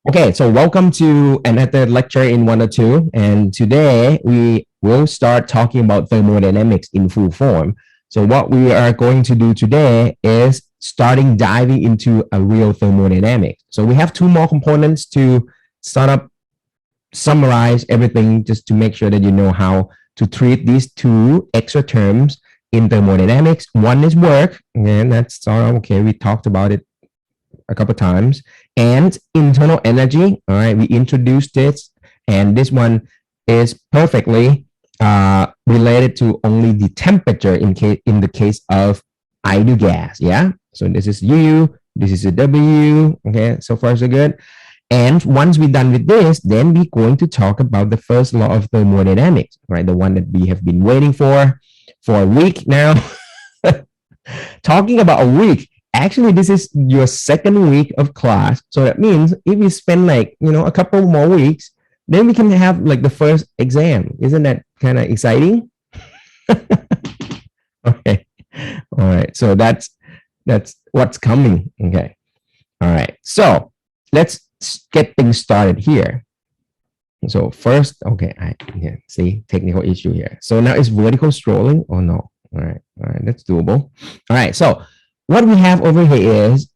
Okay, so welcome to another lecture in 102. And today we will start talking about thermodynamics in full form. So what we are going to do today is starting diving into a real thermodynamics. So we have two more components to sort of summarize everything just to make sure that you know how to treat these two extra terms in thermodynamics. One is work, and that's sort of okay. We talked about it a couple times, and internal energy. All right, we introduced this, and this one is perfectly related to only the temperature in the case of ideal gas. Yeah, so this is U, this is a W. Okay, so far so good. And once we're done with this, then we're going to talk about the first law of thermodynamics, right? The one that we have been waiting for a week now. Talking about a week, actually, this is your second week of class. So that means if we spend a couple more weeks, then we can have like the first exam. Isn't that kind of exciting? Okay. All right. So that's what's coming. Okay. All right. So let's get things started here. So first, okay, see technical issue here. So now it's vertical scrolling or no? All right, that's doable. All right, so what we have over here is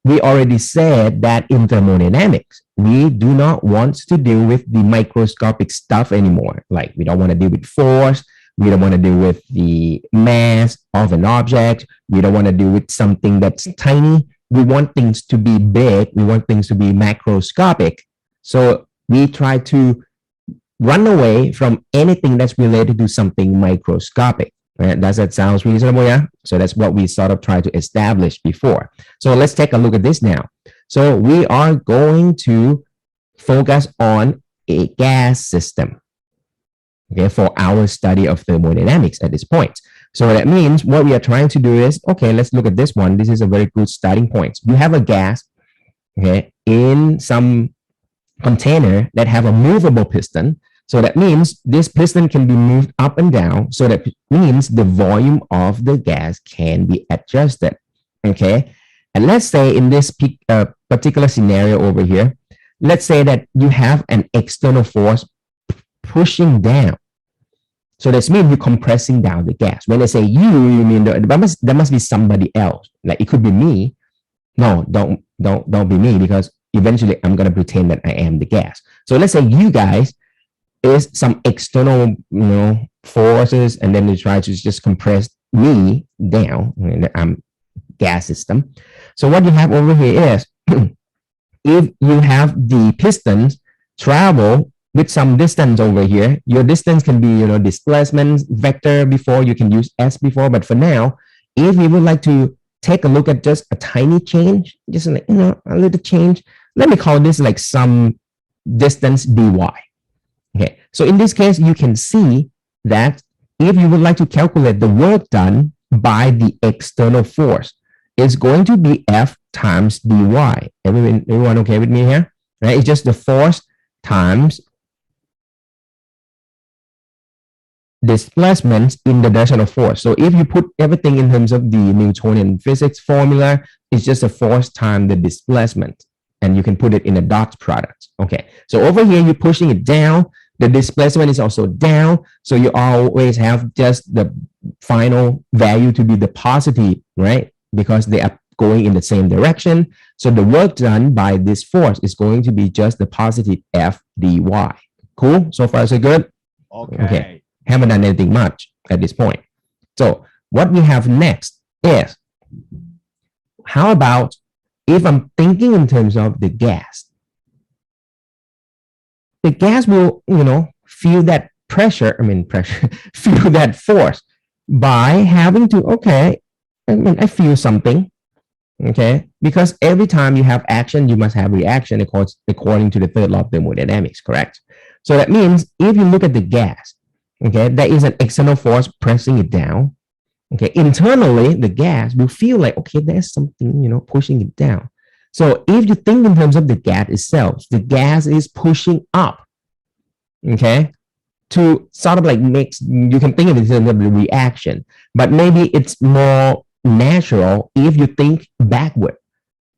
we already said that in thermodynamics, we do not want to deal with the microscopic stuff anymore. Like we don't want to deal with force. We don't want to deal with the mass of an object. We don't want to deal with something that's tiny. We want things to be big. We want things to be macroscopic. So we try to run away from anything that's related to something microscopic. Right? Does that sound reasonable? Yeah. So that's what we sort of tried to establish before. So let's take a look at this now. So we are going to focus on a gas system, okay, for our study of thermodynamics at this point. So that means what we are trying to do is, okay, let's look at this one. This is a very good starting point. You have a gas, okay, in some container that have a movable piston. So that means this piston can be moved up and down. So that means the volume of the gas can be adjusted. Okay. And let's say in this particular scenario over here, let's say that you have an external force pushing down. So that means you're compressing down the gas. When I say you mean there must be somebody else. Like it could be me. No, don't be me, because eventually I'm going to pretend that I am the gas. So let's say you guys is some external, forces, and then they try to just compress me down. I'm gas system. So what you have over here is if you have the pistons travel with some distance over here, your distance can be, displacement vector before, you can use S before, but for now, if you would like to take a look at just a tiny change, just like, a little change, let me call this like some distance dy. Okay, so in this case, you can see that if you would like to calculate the work done by the external force, it's going to be F times dy. Everyone okay with me here? Right? It's just the force times displacement in the direction of force. So if you put everything in terms of the Newtonian physics formula, it's just a force times the displacement, and you can put it in a dot product. Okay, so over here, you're pushing it down. The displacement is also down. So you always have just the final value to be the positive, right? Because they are going in the same direction. So the work done by this force is going to be just the positive F dy. Cool? So far, so good? Okay. Haven't done anything much at this point. So what we have next is, how about if I'm thinking in terms of the gas? The gas will, feel that pressure, feel that force by having to, okay, I feel something, okay? Because every time you have action, you must have reaction according to the third law of thermodynamics, correct? So that means if you look at the gas, okay, there is an external force pressing it down. Okay, internally, the gas will feel like, okay, there's something, pushing it down. So if you think in terms of the gas itself, the gas is pushing up, okay, to sort of like you can think of it in terms of the reaction, but maybe it's more natural if you think backward.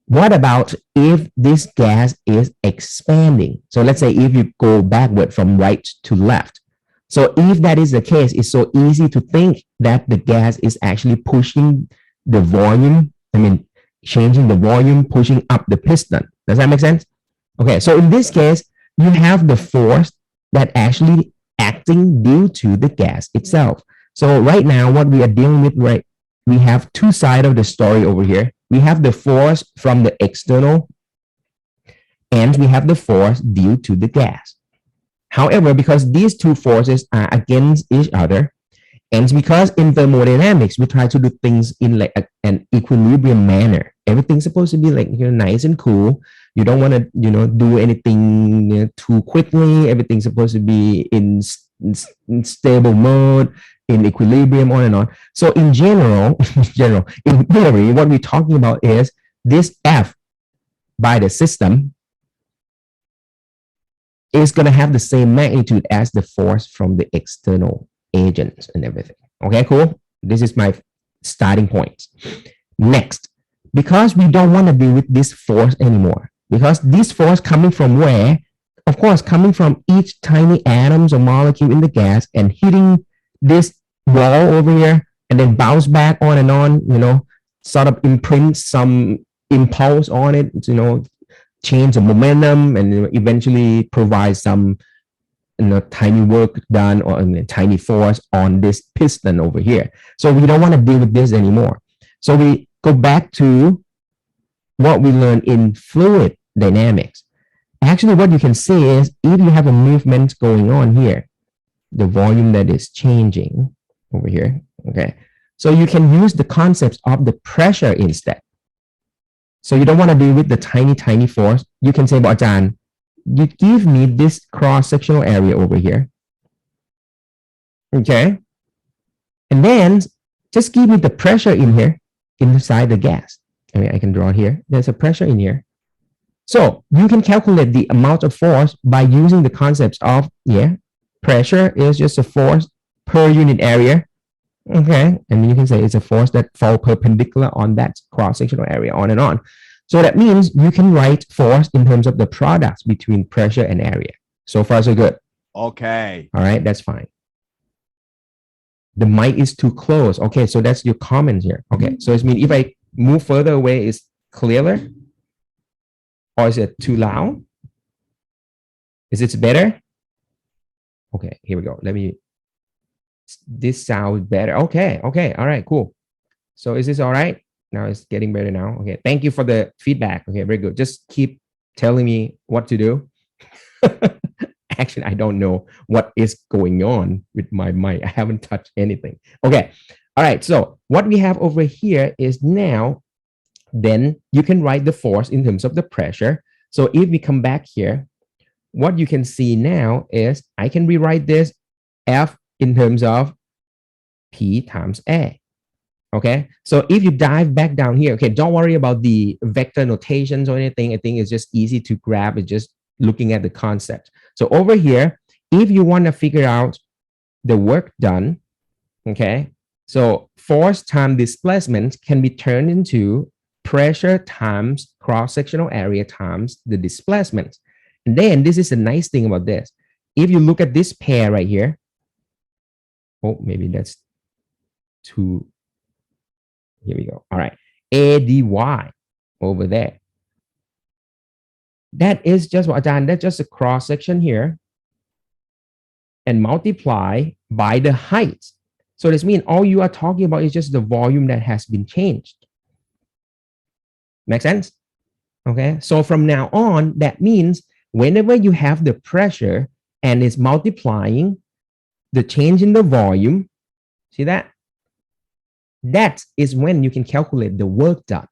What about if this gas is expanding? So let's say if you go backward from right to left. So if that is the case, it's so easy to think that the gas is actually pushing the volume. I mean, changing the volume, pushing up the piston. Does that make sense? Okay, so in this case, you have the force that actually acting due to the gas itself. So right now, what we are dealing with, right, we have two sides of the story over here. We have the force from the external, and we have the force due to the gas. However, because these two forces are against each other, and because in thermodynamics we try to do things in like an equilibrium manner. Everything's supposed to be like, nice and cool. You don't want to do anything too quickly. Everything's supposed to be in stable mode, in equilibrium, on and on. So in general, in theory, what we're talking about is this F by the system is going to have the same magnitude as the force from the external agents and everything. Okay, cool. This is my starting point. Next, because we don't want to deal with this force anymore, because this force coming from where? Of course, coming from each tiny atoms or molecule in the gas and hitting this wall over here and then bounce back on and on, sort of imprint some impulse on it, change the momentum and eventually provide some tiny work done or tiny force on this piston over here. So we don't want to deal with this anymore. So we go back to what we learned in fluid dynamics. Actually, what you can see is if you have a movement going on here, the volume that is changing over here, okay? So you can use the concepts of the pressure instead. So you don't want to deal with the tiny force. You can say, well, Ajan, you give me this cross-sectional area over here. Okay. And then just give me the pressure in here inside the gas. I mean, I can draw it here. There's a pressure in here. So you can calculate the amount of force by using the concepts of, pressure is just a force per unit area. Okay. And you can say it's a force that falls perpendicular on that cross-sectional area, on and on. So that means you can write force in terms of the products between pressure and area. So far, so good. Okay. All right, that's fine. The mic is too close. Okay, so that's your comment here. Okay, so it means if I move further away, is clearer? Or is it too loud? Is it better? Okay, here we go. This sounds better. Okay, all right, cool. So is this all right? Now it's getting better now. Okay, thank you for the feedback. Okay, very good. Just keep telling me what to do. Actually, I don't know what is going on with my mic. I haven't touched anything. Okay, all right. So what we have over here is now, then you can write the force in terms of the pressure. So if we come back here, what you can see now is I can rewrite this F in terms of P times A. Okay, so if you dive back down here, okay, don't worry about the vector notations or anything. I think it's just easy to grab. It's just looking at the concept. So over here, if you want to figure out the work done, okay, so force times displacement can be turned into pressure times cross-sectional area times the displacement. And then this is a nice thing about this. If you look at this pair right here, oh, maybe that's too. Here we go. All right. A dy over there. That is just what done. That's just a cross section here and multiply by the height. So this means all you are talking about is just the volume that has been changed. Make sense? Okay. So from now on, that means whenever you have the pressure and it's multiplying the change in the volume, see that? That is when you can calculate the work done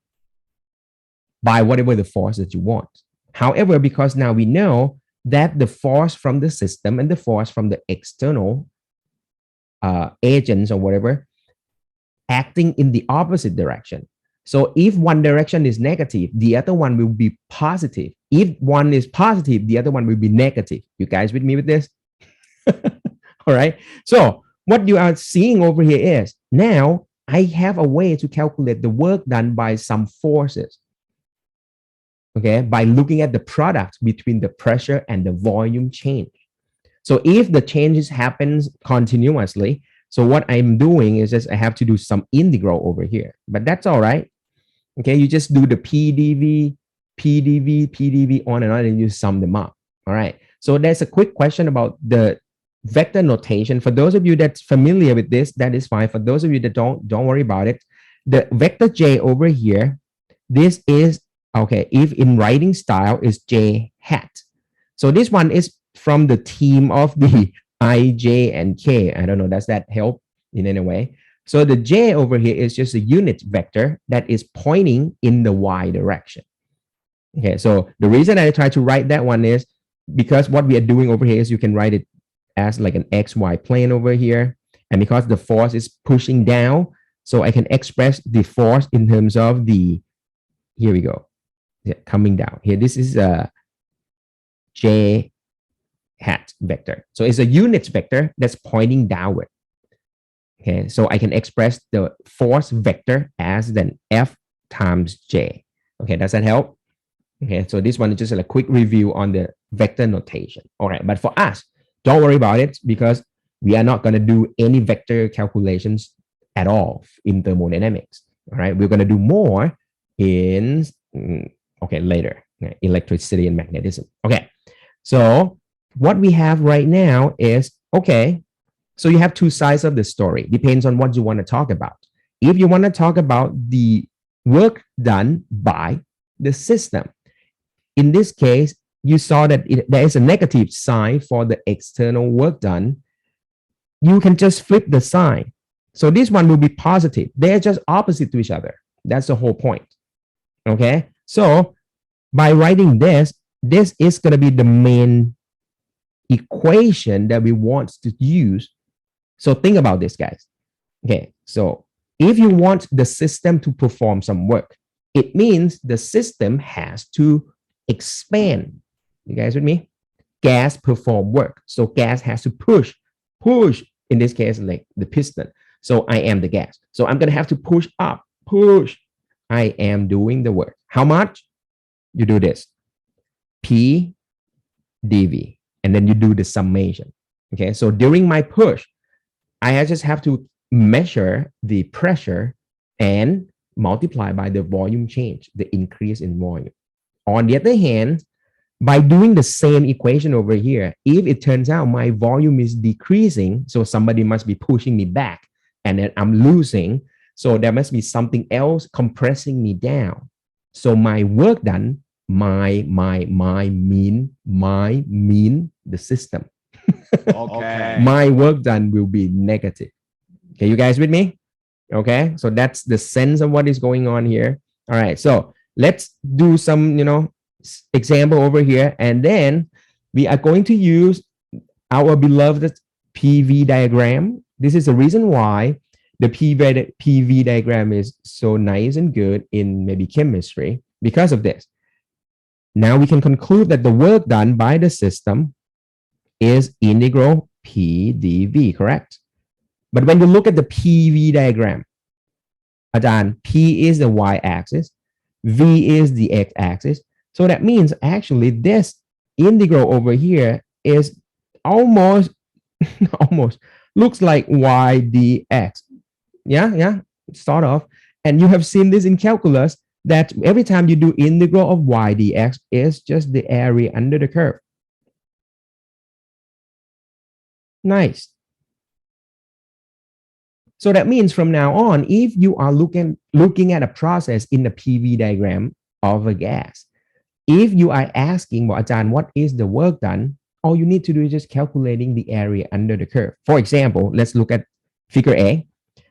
by whatever the force that you want. However, because now we know that the force from the system and the force from the external agents or whatever acting in the opposite direction. So if one direction is negative, the other one will be positive. If one is positive, the other one will be negative. You guys with me with this? All right. So what you are seeing over here is now I have a way to calculate the work done by some forces. okay, by looking at the product between the pressure and the volume change. So if the changes happens continuously, so what I'm doing is just I have to do some integral over here, but that's all right. Okay, you just do the PDV, PDV, PDV on and on, and you sum them up. All right. So there's a quick question about the vector notation. For those of you that's familiar with this, that is fine. For those of you that don't worry about it. The vector J over here, this is, okay, if in writing style is J hat. So this one is from the theme of the I, J, and K. I don't know, does that help in any way? So the J over here is just a unit vector that is pointing in the Y direction. Okay, so the reason I try to write that one is because what we are doing over here is you can write it as like an XY plane over here. And because the force is pushing down, so I can express the force in terms of the, here we go, yeah, coming down. Here, this is a J hat vector. So it's a unit vector that's pointing downward. Okay, so I can express the force vector as then F times J. Okay, does that help? Okay, so this one is just a quick review on the vector notation. All right, but for us, don't worry about it because we are not going to do any vector calculations at all in thermodynamics. All right, we're going to do more in, okay, later, electricity and magnetism. Okay, so what we have right now is, okay, so you have two sides of the story. Depends on what you want to talk about. If you want to talk about the work done by the system, in this case, you saw that there is a negative sign for the external work done. You can just flip the sign. So this one will be positive. They're just opposite to each other. That's the whole point. Okay. So by writing this is going to be the main equation that we want to use. So think about this, guys. Okay, so if you want the system to perform some work, it means the system has to expand. You guys with me? Gas perform work. So gas has to push, in this case, like the piston. So I am the gas. So I'm going to have to push up, push. I am doing the work. How much? You do this. P dV. And then you do the summation. Okay, so during my push, I just have to measure the pressure and multiply by the volume change, the increase in volume. On the other hand, by doing the same equation over here, if it turns out my volume is decreasing, so somebody must be pushing me back and then I'm losing, so there must be something else compressing me down. So my work done, my mean, the system. Okay. My work done will be negative. Okay, you guys with me? Okay, so that's the sense of what is going on here. All right, so let's do some, example over here, and then we are going to use our beloved PV diagram. This is the reason why the PV diagram is so nice and good in maybe chemistry because of this. Now we can conclude that the work done by the system is integral P dV, correct? But when you look at the PV diagram, again, P is the y-axis, V is the x-axis. So that means actually this integral over here is almost looks like y dx. Yeah, start off. And you have seen this in calculus that every time you do integral of y dx is just the area under the curve. Nice. So that means from now on, if you are looking at a process in the PV diagram of a gas, if you are asking, well, Ajahn, what is the work done? All you need to do is just calculating the area under the curve. For example, let's look at figure A.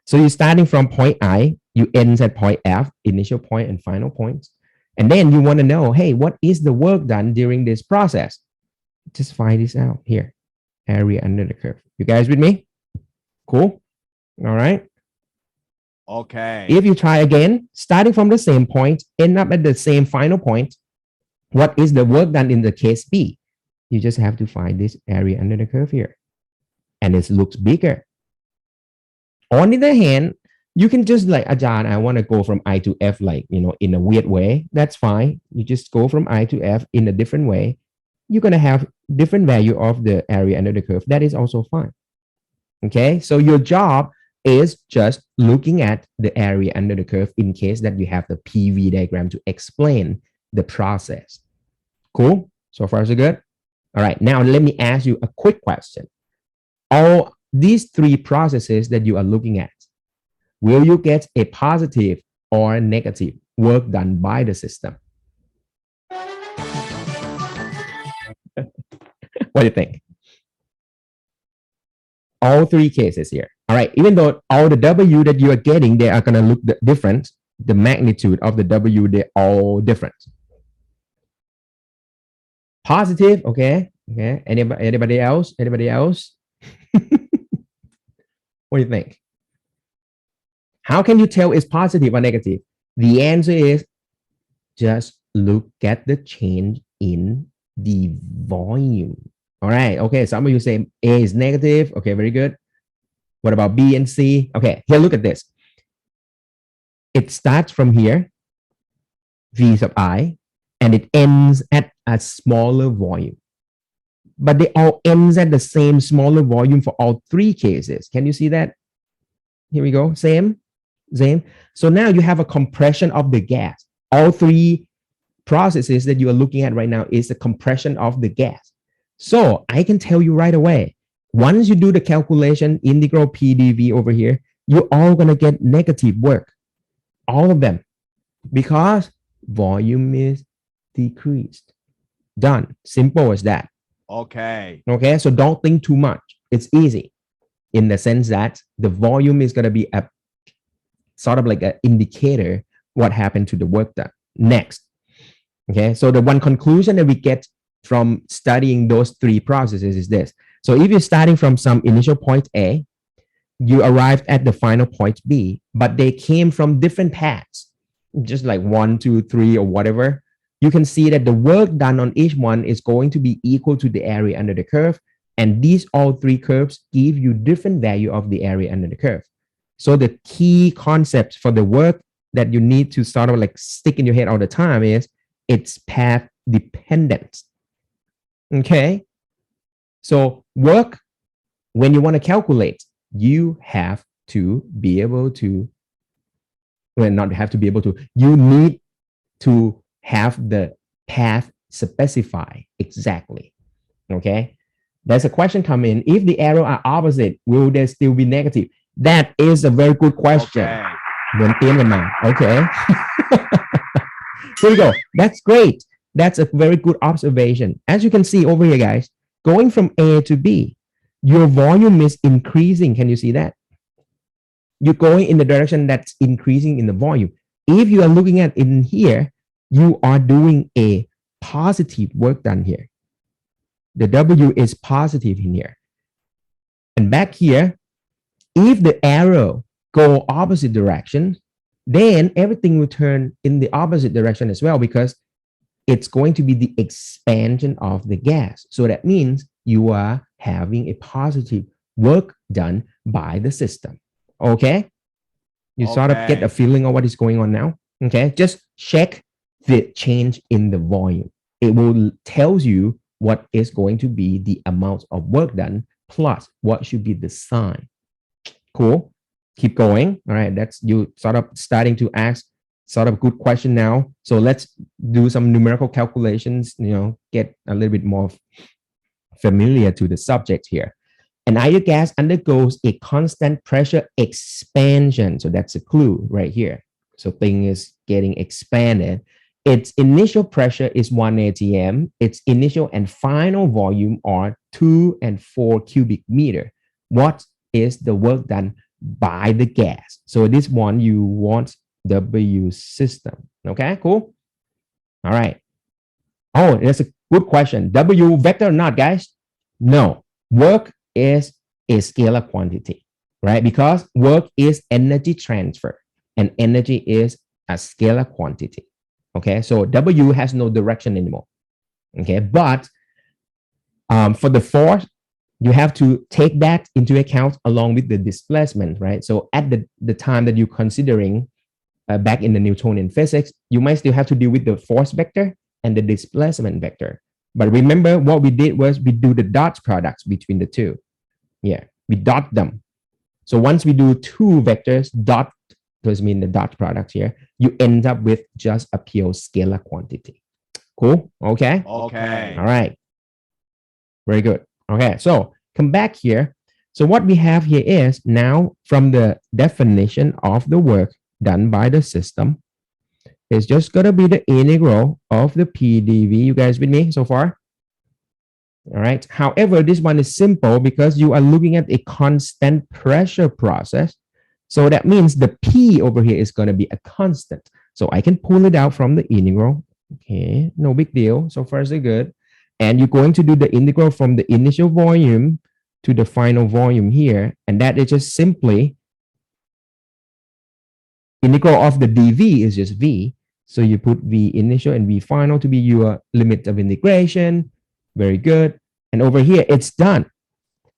So you're starting from point I, you end at point F, initial point and final points. And then you want to know, hey, what is the work done during this process? Just find this out here. Area under the curve. You guys with me? Cool. All right. Okay. If you try again, starting from the same point, end up at the same final point, what is the work done in the case B? You just have to find this area under the curve here. And it looks bigger. On the other hand, You can just like, Ajahn, I want to go from I to F, like, in a weird way. That's fine. You just go from I to F in a different way. You're going to have different value of the area under the curve. That is also fine. Okay. So your job is just looking at the area under the curve in case that you have the PV diagram to explain the process. Cool. So far, so good. All right. Now, let me ask you a quick question. All these three processes that you are looking at, will you get a positive or negative work done by the system? What do you think? All three cases here. All right. Even though all the W that you are getting, they are going to look different. The magnitude of the W, they're all different. Positive. Okay. Okay. Anybody else? Anybody else? What do you think? How can you tell it's positive or negative? The answer is just look at the change in the volume. All right. Okay. Some of you say A is negative. Okay. Very good. What about B and C? Okay. Here, look at this. It starts from here, V sub I, and it ends at a smaller volume. But they all ends at the same smaller volume for all three cases. Can you see that? Here we go. Same. So now you have a compression of the gas. All three processes that you are looking at right now is the compression of the gas. So I can tell you right away, once you do the calculation, integral PDV over here, you're all going to get negative work. All of them. Because volume is decreased. Done. Simple as that. Okay. Okay. So don't think too much. It's easy in the sense that the volume is going to be a sort of like an indicator what happened to the work done. Next. Okay. So the one conclusion that we get from studying those three processes is this. So if you're starting from some initial point A, you arrived at the final point B, but they came from different paths, just like 1, 2, 3, or whatever. You can see that the work done on each one is going to be equal to the area under the curve. And these all three curves give you different value of the area under the curve. So the key concept for the work that you need to sort of like stick in your head all the time is it's path dependent. Okay. So work, when you want to calculate, you have to be able to, well, not have to be able to, you need to have the path specify exactly. Okay. There's a question come in. If the arrow are opposite, will they still be negative? That is a very good question. Okay. Here we go. That's great. That's a very good observation. As you can see over here, guys, going from A to B, your volume is increasing. Can you see that? You're going in the direction that's increasing in the volume. If you are looking at in here, you are doing a positive work done here. The W is positive in here. And back here, if the arrow go opposite direction, then everything will turn in the opposite direction as well, because it's going to be the expansion of the gas. So that means you are having a positive work done by the system. Okay? You sort of get a feeling of what is going on now. Okay? Just check the change in the volume. It will tell you what is going to be the amount of work done plus what should be the sign. Cool. Keep going. All right. That's you sort of starting to ask sort of good question now. So let's do some numerical calculations, get a little bit more familiar to the subject here. An ideal gas undergoes a constant pressure expansion. So that's a clue right here. So thing is getting expanded. Its initial pressure is 1 atm. Its initial and final volume are 2 and 4 cubic meter. What is the work done by the gas? So this one, you want W system. Okay, cool. All right. Oh, that's a good question. W vector or not, guys? No. Work is a scalar quantity, right? Because work is energy transfer and energy is a scalar quantity. Okay, so W has no direction anymore. Okay, but for the force, you have to take that into account along with the displacement, right? So at the time that you're considering back in the Newtonian physics, you might still have to deal with the force vector and the displacement vector. But remember, what we did was we do the dot products between the two. Yeah, we dot them. So once we do two vectors, dot does mean the dot product here, you end up with just a pure scalar quantity. Cool? Okay? Okay. All right. Very good. Okay, so come back here. So what we have here is now from the definition of the work done by the system, it's just going to be the integral of the PdV. You guys with me so far? All right. However, this one is simple because you are looking at a constant pressure process. So that means the P over here is going to be a constant. So I can pull it out from the integral. Okay, no big deal. So far, so good. And you're going to do the integral from the initial volume to the final volume here. And that is just simply integral of the dV is just V. So you put V initial and V final to be your limit of integration. Very good. And over here, it's done.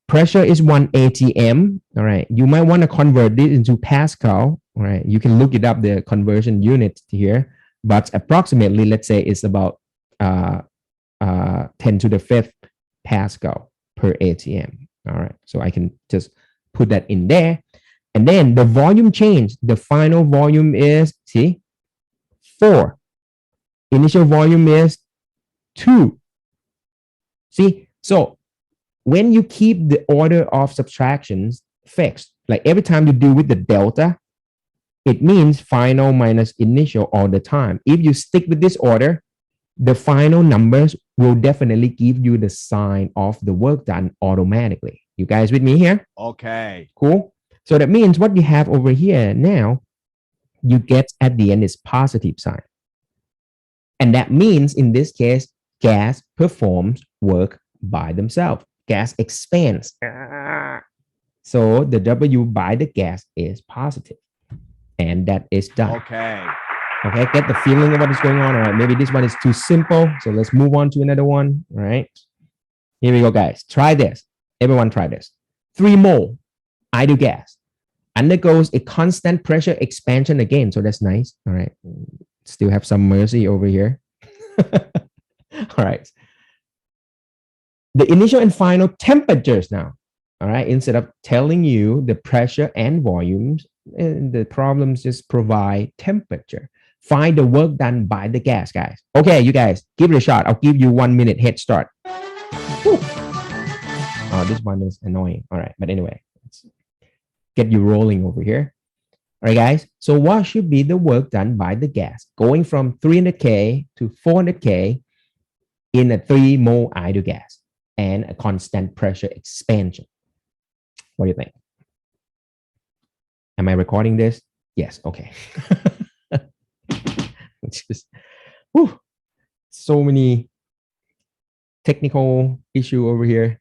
Pressure is 1 atm. All right. You might want to convert this into Pascal. All right. You can look it up, the conversion unit here. But approximately, let's say it's about 10 to the 5th Pascal per atm. All right. So I can just put that in there. And then the volume change. The final volume is, see, 4. Initial volume is 2. See, so when you keep the order of subtractions fixed, like every time you deal with the delta, it means final minus initial all the time. If you stick with this order, the final numbers will definitely give you the sign of the work done automatically. You guys with me here? Okay. Cool. So that means what you have over here now, you get at the end is positive sign. And that means in this case, gas performs work by themselves. Gas expands. So the W by the gas is positive. And that is done. Okay. Okay, get the feeling of what is going on. All right, maybe this one is too simple. So let's move on to another one. All right. Here we go, guys. Try this. Everyone try this. 3 mole ideal gas undergoes a constant pressure expansion again. So that's nice. All right. Still have some mercy over here. All right. The initial and final temperatures now. All right. Instead of telling you the pressure and volumes, the problems just provide temperature. Find the work done by the gas, guys. Okay, you guys, give it a shot. I'll give you 1 minute head start. Whew. Oh, this one is annoying. All right. But anyway, let's get you rolling over here. All right, guys. So what should be the work done by the gas? Going from 300K to 400K in a 3 mole ideal gas and a constant pressure expansion. What do you think? Am I recording this? Yes. Okay. Just, whew, so many technical issue over here.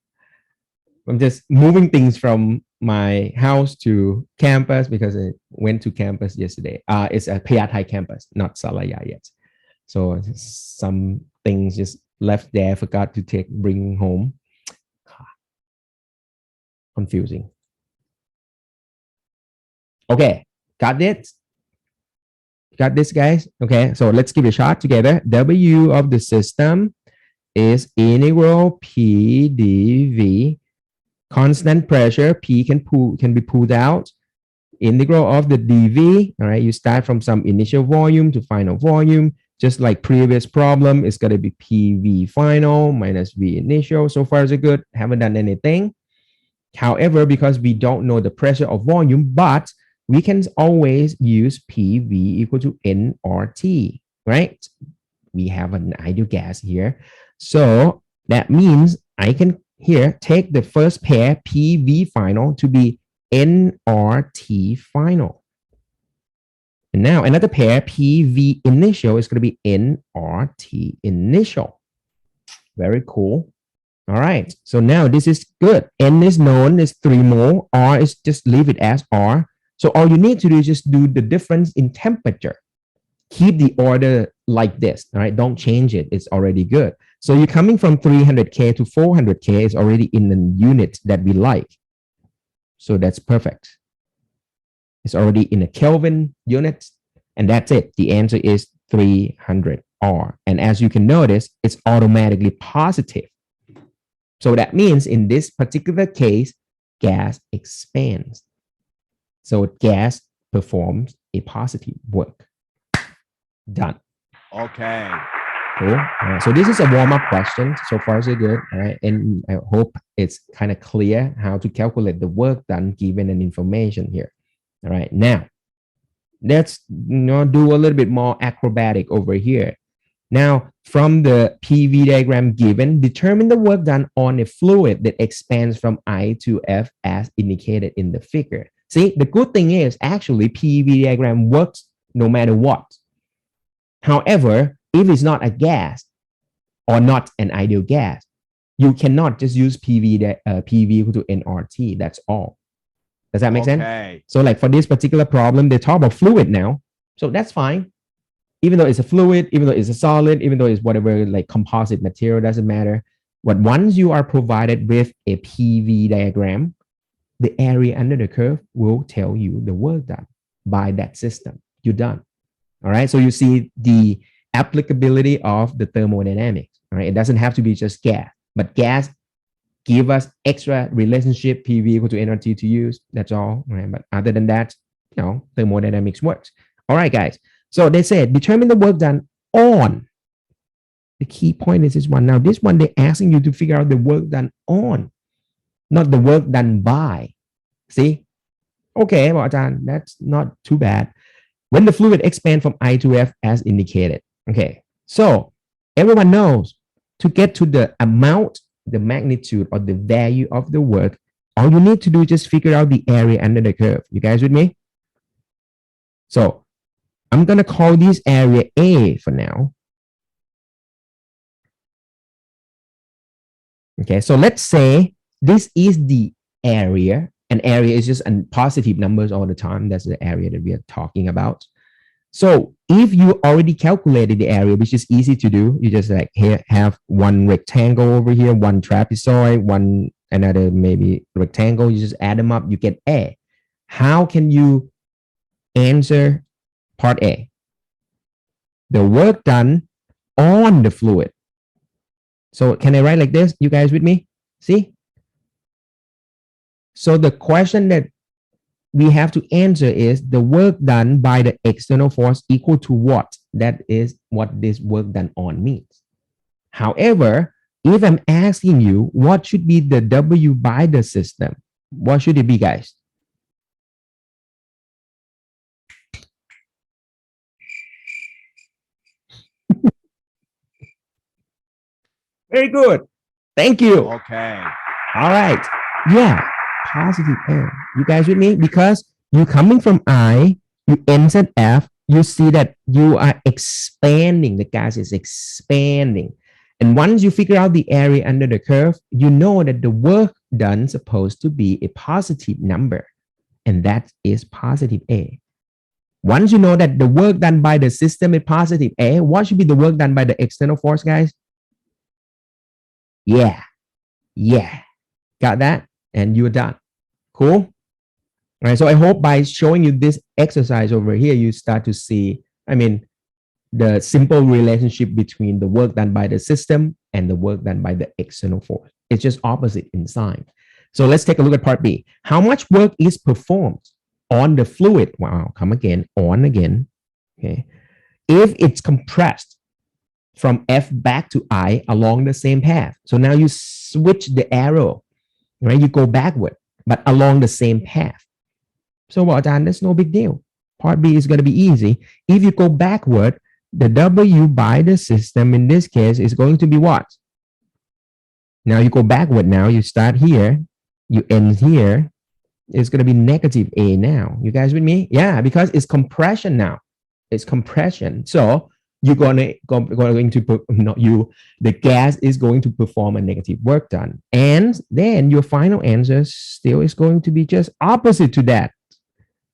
I'm just moving things from my house to campus because I went to campus yesterday. It's a Payathai campus, not Salaya yet. So some things just left there, forgot to bring home. Confusing. Okay, got it? Got this, guys? Okay, so let's give it a shot together. W of the system is integral P dV. Constant pressure, P can be pulled out. Integral of the dV, all right, you start from some initial volume to final volume. Just like previous problem, it's going to be PV final minus V initial. So far, so good. Haven't done anything. However, because we don't know the pressure or volume, but we can always use PV equal to nRT, right? We have an ideal gas here. So that means I can here take the first pair PV final to be nRT final. And now another pair PV initial is going to be nRT initial. Very cool. All right. So now this is good. N is known as 3 mole. R is just leave it as R. So all you need to do is just do the difference in temperature. keep the order like this. All right, don't change it. It's already good. So you're coming from 300K to 400K is already in the unit that we like. So that's perfect. It's already in a Kelvin unit, and that's it. The answer is 300 R. And as you can notice, it's automatically positive. So that means in this particular case, gas expands. So gas performs a positive work. Done. Okay. Cool. So this is a warm-up question. So far, so good. All right. And I hope it's kind of clear how to calculate the work done given an information here. All right. Now, let's do a little bit more acrobatic over here. Now, from the PV diagram given, determine the work done on a fluid that expands from I to F as indicated in the figure. See, the good thing is actually PV diagram works no matter what. However, if it's not a gas or not an ideal gas, you cannot just use PV equal to nRT. That's all. Does that make sense? So like for this particular problem, they talk about fluid now. So that's fine. Even though it's a fluid, even though it's a solid, even though it's whatever like composite material, doesn't matter. But once you are provided with a PV diagram, the area under the curve will tell you the work done by that system. You're done. All right. So you see the applicability of the thermodynamics. All right. It doesn't have to be just gas, but gas give us extra relationship PV equal to nRT to use. That's all. Right. But other than that, thermodynamics works. All right, guys. So they said determine the work done on. The key point is this one. Now, this one, they're asking you to figure out the work done on, not the work done by. See? Okay, well, that's not too bad. When the fluid expands from I to F as indicated. Okay, so everyone knows to get to the amount, the magnitude, or the value of the work, all you need to do is just figure out the area under the curve. You guys with me? So I'm going to call this area A for now. Okay, so let's say this is the area. An area is just positive numbers all the time. That's the area that we are talking about. So if you already calculated the area, which is easy to do, you just like here have one rectangle over here, one trapezoid, one another maybe rectangle. You just add them up, you get A. How can you answer part A? The work done on the fluid. So can I write like this? You guys with me? See? So the question that we have to answer is the work done by the external force equal to what? That is what this work done on means. However, if I'm asking you what should be the W by the system, what should it be, guys? Very good. Thank you. Okay. All right. Yeah. Positive N. You guys with me? Because you coming from I, you enter F, you see that you are expanding. The gas is expanding. And once you figure out the area under the curve, you know that the work done is supposed to be a positive number. And that is positive A. Once you know that the work done by the system is positive A, what should be the work done by the external force, guys? Yeah. Got that? And you're done. Cool? All right. So I hope by showing you this exercise over here, you start to see, the simple relationship between the work done by the system and the work done by the external force. It's just opposite in sign. So let's take a look at part B. How much work is performed on the fluid? Wow, come again, on again. Okay. If it's compressed from F back to I along the same path. So now you switch the arrow, right? You go backward, but along the same path. So well done, that's no big deal. Part B is going to be easy. If you go backward, the W by the system in this case is going to be what? Now you go backward now, you start here, you end here. It's going to be negative A now. You guys with me? Yeah, because it's compression now. It's compression. So you're going to not you, the gas is going to perform a negative work done. And then your final answer still is going to be just opposite to that.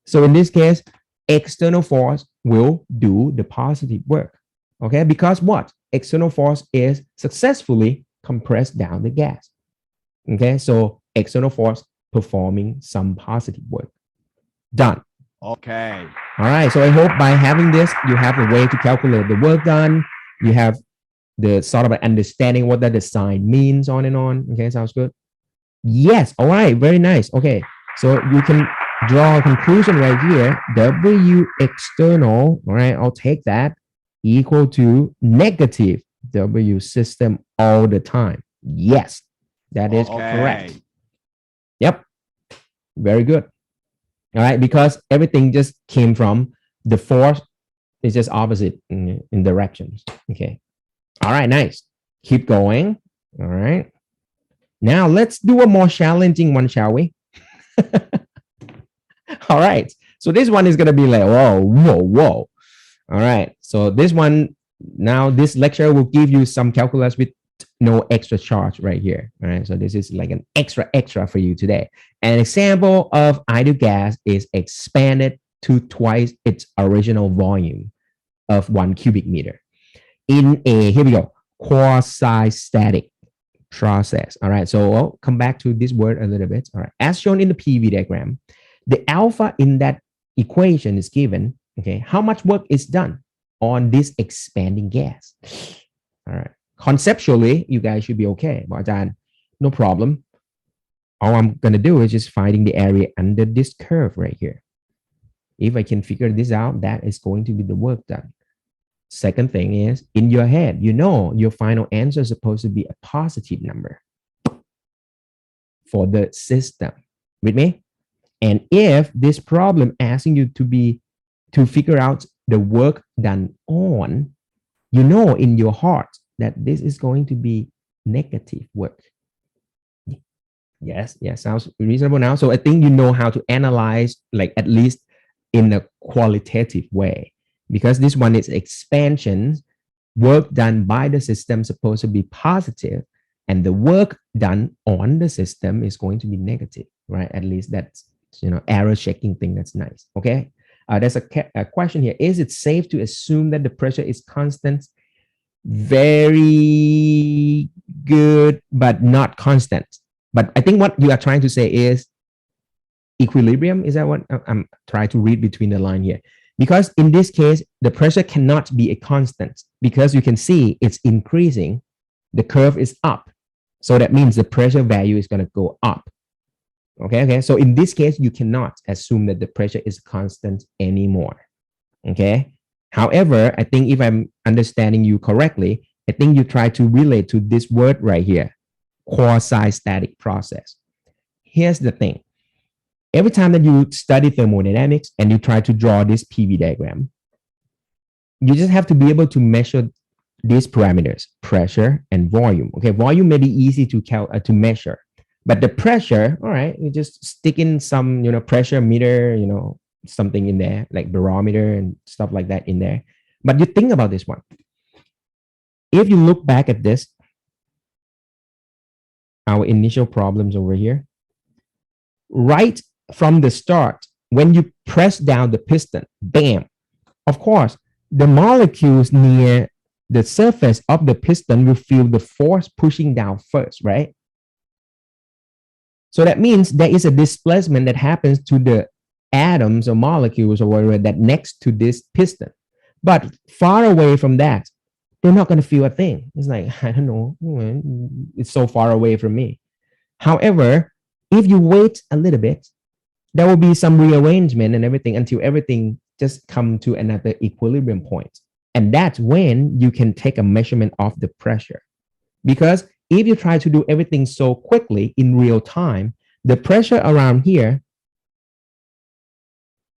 So in this case, external force will do the positive work. Okay, because what? External force is successfully compressed down the gas. Okay, so external force performing some positive work. Done. Okay. All right, so I hope by having this, you have a way to calculate the work done. You have the sort of understanding what that the sign means, on and on. Okay, sounds good. Yes, all right, very nice. Okay, so you can draw a conclusion right here. W external, all right, I'll take that, equal to negative W system all the time. Yes, that is correct. Yep, very good. All right, because everything just came from the force is just opposite in directions. Okay. All right, nice. Keep going. All right. Now let's do a more challenging one, shall we? All right. So this one is going to be like, whoa, whoa, whoa. All right. So this one, now this lecture will give you some calculus with no extra charge right here. All right. So this is like an extra for you today. An example of ideal gas is expanded to twice its original volume of 1 cubic meter in a, here we go, quasi-static process. All right. So I'll come back to this word a little bit. All right. As shown in the PV diagram, the alpha in that equation is given. Okay. How much work is done on this expanding gas? All right. Conceptually, you guys should be okay. But then, no problem. All I'm going to do is just finding the area under this curve right here. If I can figure this out, that is going to be the work done. Second thing is, in your head, you know your final answer is supposed to be a positive number for the system. With me? And if this problem asking you to figure out the work done on, you know in your heart that this is going to be negative work. Yes, sounds reasonable now. So I think you know how to analyze, like at least in a qualitative way, because this one is expansion. Work done by the system supposed to be positive, and the work done on the system is going to be negative, right? At least that's, error checking thing. That's nice. Okay. There's a question here. Is it safe to assume that the pressure is constant? Very good, but not constant. But I think what you are trying to say is equilibrium. Is that what I'm trying to read between the line here? Because in this case, the pressure cannot be a constant, because you can see it's increasing. The curve is up. So that means the pressure value is going to go up. Okay. So in this case, you cannot assume that the pressure is constant anymore. Okay. However, I think if I'm understanding you correctly, I think you try to relate to this word right here, quasi-static process. Here's the thing. Every time that you study thermodynamics and you try to draw this PV diagram, you just have to be able to measure these parameters, pressure and volume. Okay, volume may be easy to measure, but the pressure, all right, you just stick in some, pressure meter, something in there like barometer and stuff like that in there. But you think about this one. If you look back at this, our initial problems over here, right from the start, when you press down the piston, bam, of course, the molecules near the surface of the piston will feel the force pushing down first, right? So that means there is a displacement that happens to the atoms or molecules or whatever that next to this piston. But far away from that, they're not going to feel a thing. It's like, I don't know, it's so far away from me. However, if you wait a little bit, there will be some rearrangement and everything until everything just come to another equilibrium point. And that's when you can take a measurement of the pressure. Because if you try to do everything so quickly in real time, the pressure around here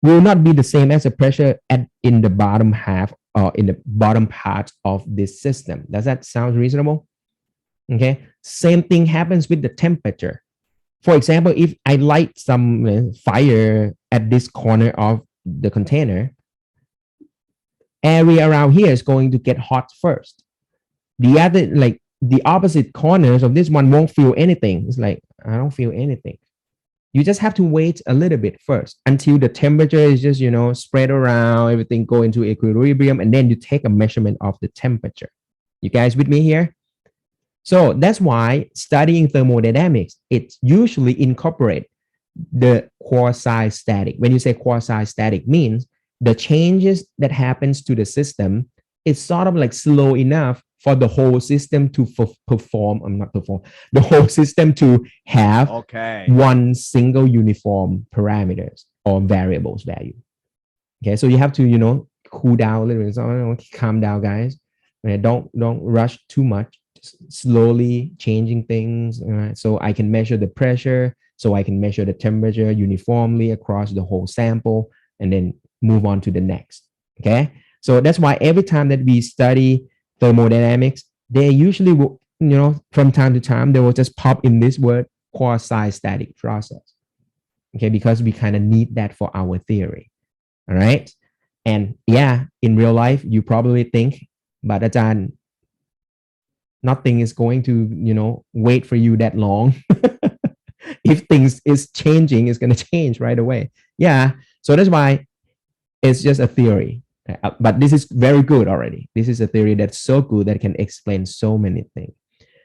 will not be the same as the pressure in the bottom half or in the bottom part of this system. Does that sound reasonable? Okay. Same thing happens with the temperature. For example, if I light some fire at this corner of the container, area around here is going to get hot first. The other, like the opposite corners of this one won't feel anything. It's like, I don't feel anything. You just have to wait a little bit first until the temperature is just, spread around, everything go into equilibrium, and then you take a measurement of the temperature. You guys with me here? So that's why studying thermodynamics, it usually incorporate the quasi-static. When you say quasi-static means the changes that happens to the system is sort of like slow enough for the whole system to the whole system to have one single uniform parameters or variables value. Okay, so you have to, cool down a little bit. So calm down, guys. Don't rush too much. Just slowly changing things. Right? So I can measure the pressure. So I can measure the temperature uniformly across the whole sample, and then move on to the next. Okay, so that's why every time that we study thermodynamics, they usually will, from time to time, they will just pop in this word quasi-static process. Okay, because we kind of need that for our theory. All right. And yeah, in real life, you probably think, but Ajahn, nothing is going to, wait for you that long. If things is changing, it's going to change right away. Yeah. So that's why it's just a theory. But this is very good already. This is a theory that's so good that can explain so many things.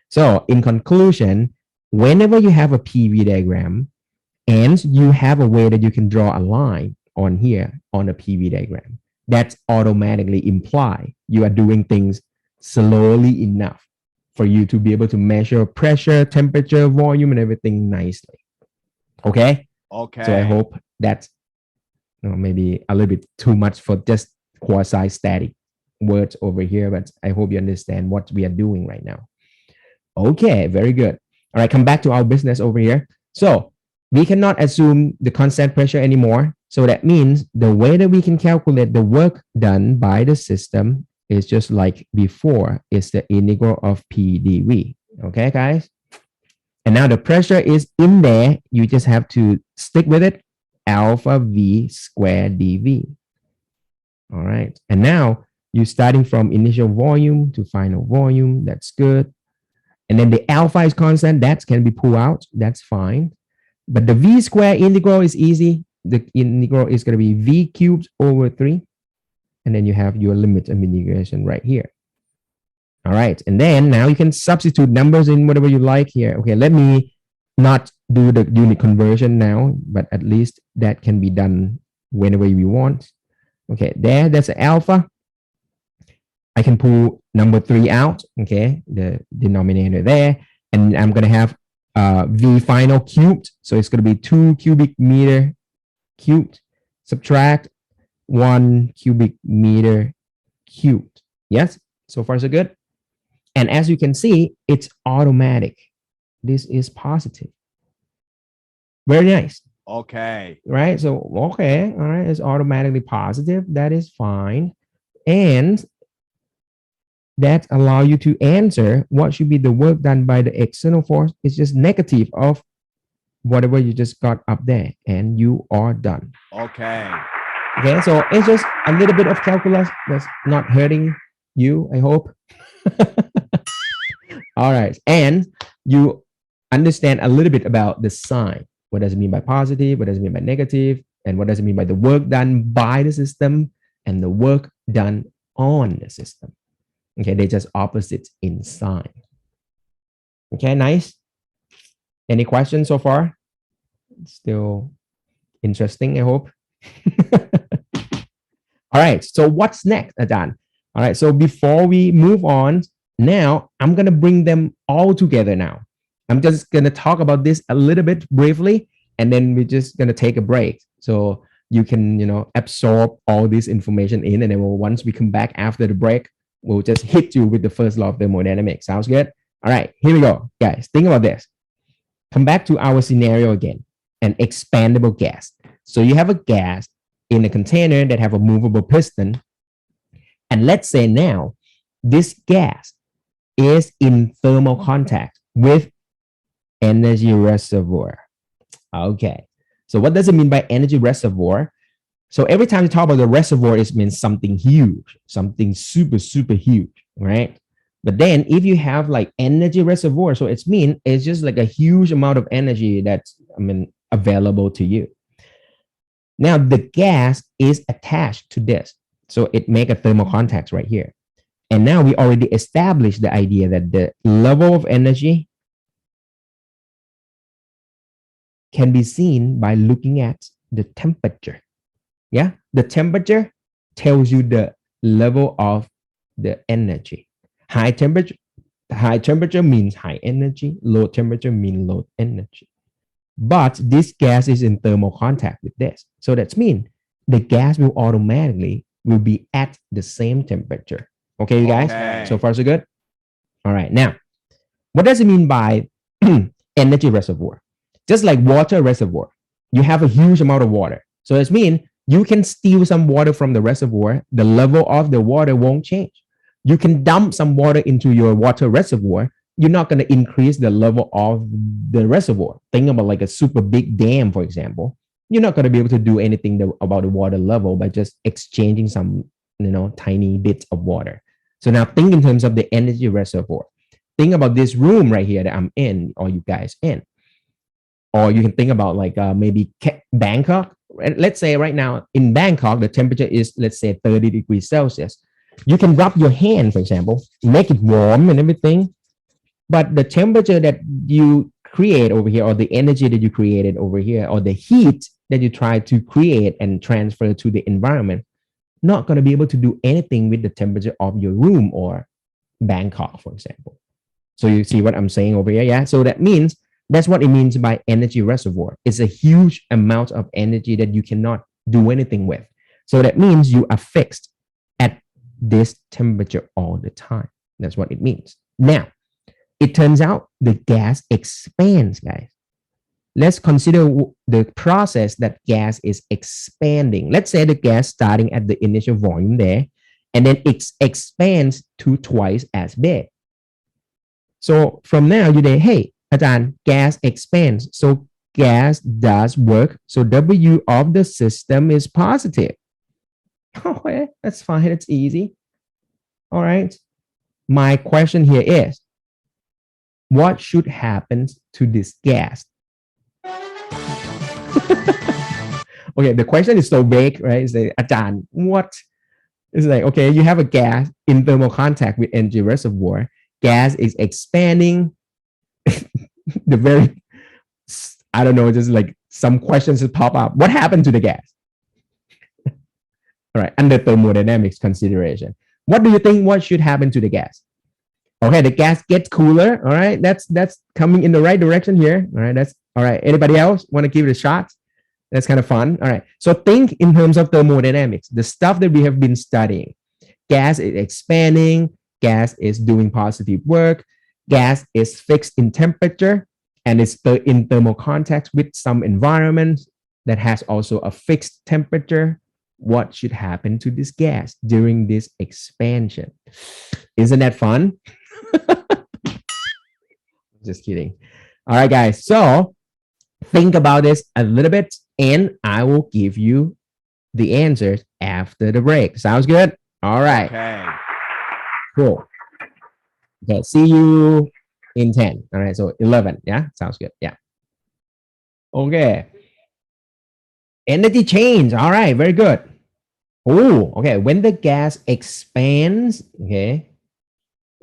So in conclusion, whenever you have a PV diagram and you have a way that you can draw a line on here on a PV diagram, that's automatically imply you are doing things slowly enough for you to be able to measure pressure, temperature, volume, and everything nicely. Okay? Okay. So I hope that's maybe a little bit too much for just quasi-static words over here, but I hope you understand what we are doing right now. Okay, very good. All right, come back to our business over here. So we cannot assume the constant pressure anymore. So that means the way that we can calculate the work done by the system is just like before. It's the integral of P dV. Okay, guys? And now the pressure is in there. You just have to stick with it. Alpha V squared dV. All right. And now you're starting from initial volume to final volume. That's good. And then the alpha is constant. That can be pulled out. That's fine. But the V squared integral is easy. The integral is going to be V cubed over 3. And then you have your limit of integration right here. All right. And then now you can substitute numbers in whatever you like here. Okay, let me not do the unit conversion now, but at least that can be done whenever you want. Okay, that's alpha. I can pull number 3 out, okay, the denominator there. And I'm going to have V final cubed. So it's going to be 2 cubic meter cubed. Subtract 1 cubic meter cubed. Yes, so far so good. And as you can see, it's automatic. This is positive. Very nice. Okay. Right? So, okay. All right. It's automatically positive. That is fine. And that allow you to answer what should be the work done by the external force. It's just negative of whatever you just got up there. And you are done. Okay. Okay. So it's just a little bit of calculus that's not hurting you, I hope. All right. And you understand a little bit about the sign. What does it mean by positive? What does it mean by negative? And what does it mean by the work done by the system and the work done on the system? Okay, they're just opposites in sign. Okay, nice. Any questions so far? Still interesting, I hope. All right, so what's next, Ajahn? All right, so before we move on, now I'm going to bring them all together now. I'm just going to talk about this a little bit briefly, and then we're just going to take a break. So you can, absorb all this information in, and then once we come back after the break, we'll just hit you with the first law of thermodynamics. Sounds good? All right, here we go. Guys, think about this. Come back to our scenario again, an expandable gas. So you have a gas in a container that have a movable piston. And let's say now this gas is in thermal contact with energy reservoir. Okay. So what does it mean by energy reservoir? So every time you talk about the reservoir, it means something huge, something super, super huge, right? But then if you have like energy reservoir, so it's just like a huge amount of energy that's, available to you. Now the gas is attached to this. So it make a thermal contact right here. And now we already established the idea that the level of energy can be seen by looking at the temperature. Yeah, the temperature tells you the level of the energy. High temperature means high energy, low temperature means low energy. But this gas is in thermal contact with this. So that means the gas will automatically will be at the same temperature. Okay, you guys? Okay. So far, so good? All right. Now, what does it mean by energy reservoir? Just like water reservoir, you have a huge amount of water. So it means you can steal some water from the reservoir. The level of the water won't change. You can dump some water into your water reservoir. You're not going to increase the level of the reservoir. Think about like a super big dam, for example. You're not going to be able to do anything about the water level by just exchanging some, tiny bits of water. So now think in terms of the energy reservoir. Think about this room right here that I'm in, or you guys in. Or you can think about like maybe Bangkok. Let's say right now in Bangkok, the temperature is, let's say, 30 degrees Celsius. You can rub your hand, for example, make it warm and everything. But the temperature that you create over here, or the energy that you created over here, or the heat that you try to create and transfer to the environment, not going to be able to do anything with the temperature of your room or Bangkok, for example. So you see what I'm saying over here? Yeah. So that means that's what it means by energy reservoir. It's a huge amount of energy that you cannot do anything with. So that means you are fixed at this temperature all the time. That's what it means. Now, it turns out the gas expands, guys. Let's consider the process that gas is expanding. Let's say the gas starting at the initial volume there, and then it expands to twice as big. So from now, you say, hey, Ajahn, gas expands. So gas does work. So W of the system is positive. Okay, that's fine. It's easy. All right. My question here is, what should happen to this gas? Okay, the question is so vague, right? It's like, Ajahn, what? It's like, okay, you have a gas in thermal contact with energy reservoir. Gas is expanding. The very, I don't know, just like some questions that pop up. What happened to the gas? All right, under thermodynamics consideration. What do you think? What should happen to the gas? Okay, the gas gets cooler. All right, that's coming in the right direction here. All right, that's all right. Anybody else want to give it a shot? That's kind of fun. All right. So think in terms of thermodynamics, the stuff that we have been studying. Gas is expanding. Gas is doing positive work. Gas is fixed in temperature and it's in thermal contact with some environment that has also a fixed temperature. What should happen to this gas during this expansion? Isn't that fun? Just kidding. All right, guys. So think about this a little bit and I will give you the answers after the break. Sounds good? All right. Okay. Cool. Okay, see you in 10. All right, so 11. Yeah, sounds good. Yeah. Okay. Energy change. All right, very good. Oh, okay. When the gas expands, okay,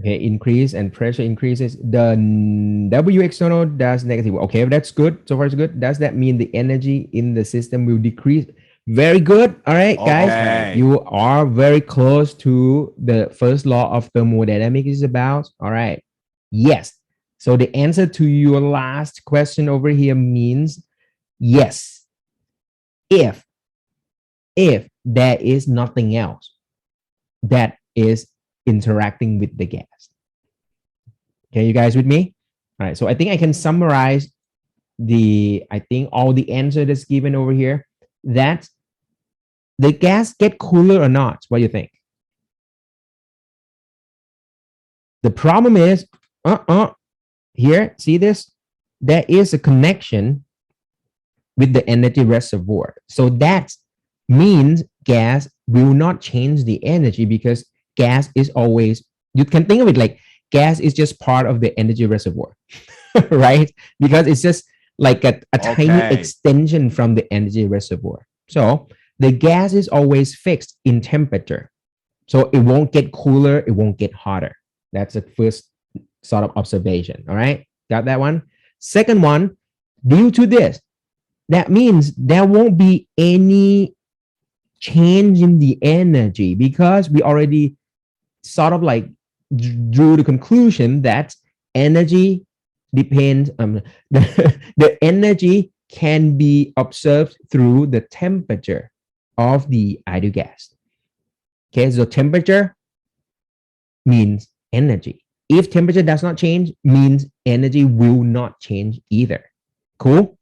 increase and pressure increases, the W external does negative. Okay, that's good. So far, so good. Does that mean the energy in the system will decrease? Very good. All right, guys. Okay. You are very close to the first law of thermodynamics is about. All right. Yes. So the answer to your last question over here means yes. If there is nothing else that is interacting with the gas. Okay, you guys with me? All right. So I think I can summarize all the answer that's given over here. That the gas get cooler or not? What do you think? The problem is, here, see this? There is a connection with the energy reservoir. So that means gas will not change the energy because gas is always, you can think of it like gas is just part of the energy reservoir, right? Because it's just like a tiny Okay. extension from the energy reservoir. So the gas is always fixed in temperature. So it won't get cooler, it won't get hotter. That's the first sort of observation. All right. Got that one? Second one, due to this, that means there won't be any change in the energy because we already sort of like drew the conclusion that energy depends the energy can be observed through the temperature of the ideal gas. Okay, so temperature means energy. If temperature does not change, means energy will not change either. Cool?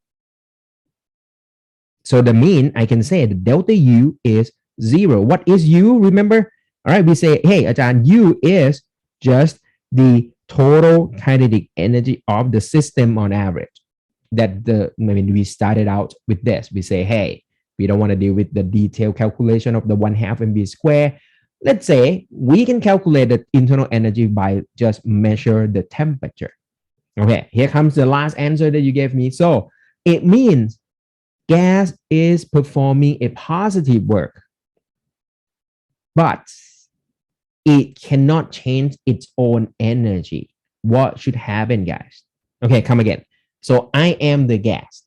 So the mean, I can say the delta U is 0. What is U? Remember? All right, we say, hey, Ajahn, U is just the total kinetic energy of the system on average. We started out with this. We say, hey, we don't want to deal with the detailed calculation of the 1/2 mv square. Let's say we can calculate the internal energy by just measure the temperature. Okay, here comes the last answer that you gave me. So it means gas is performing a positive work, but it cannot change its own energy. What should happen, guys? Okay, come again. So I am the gas.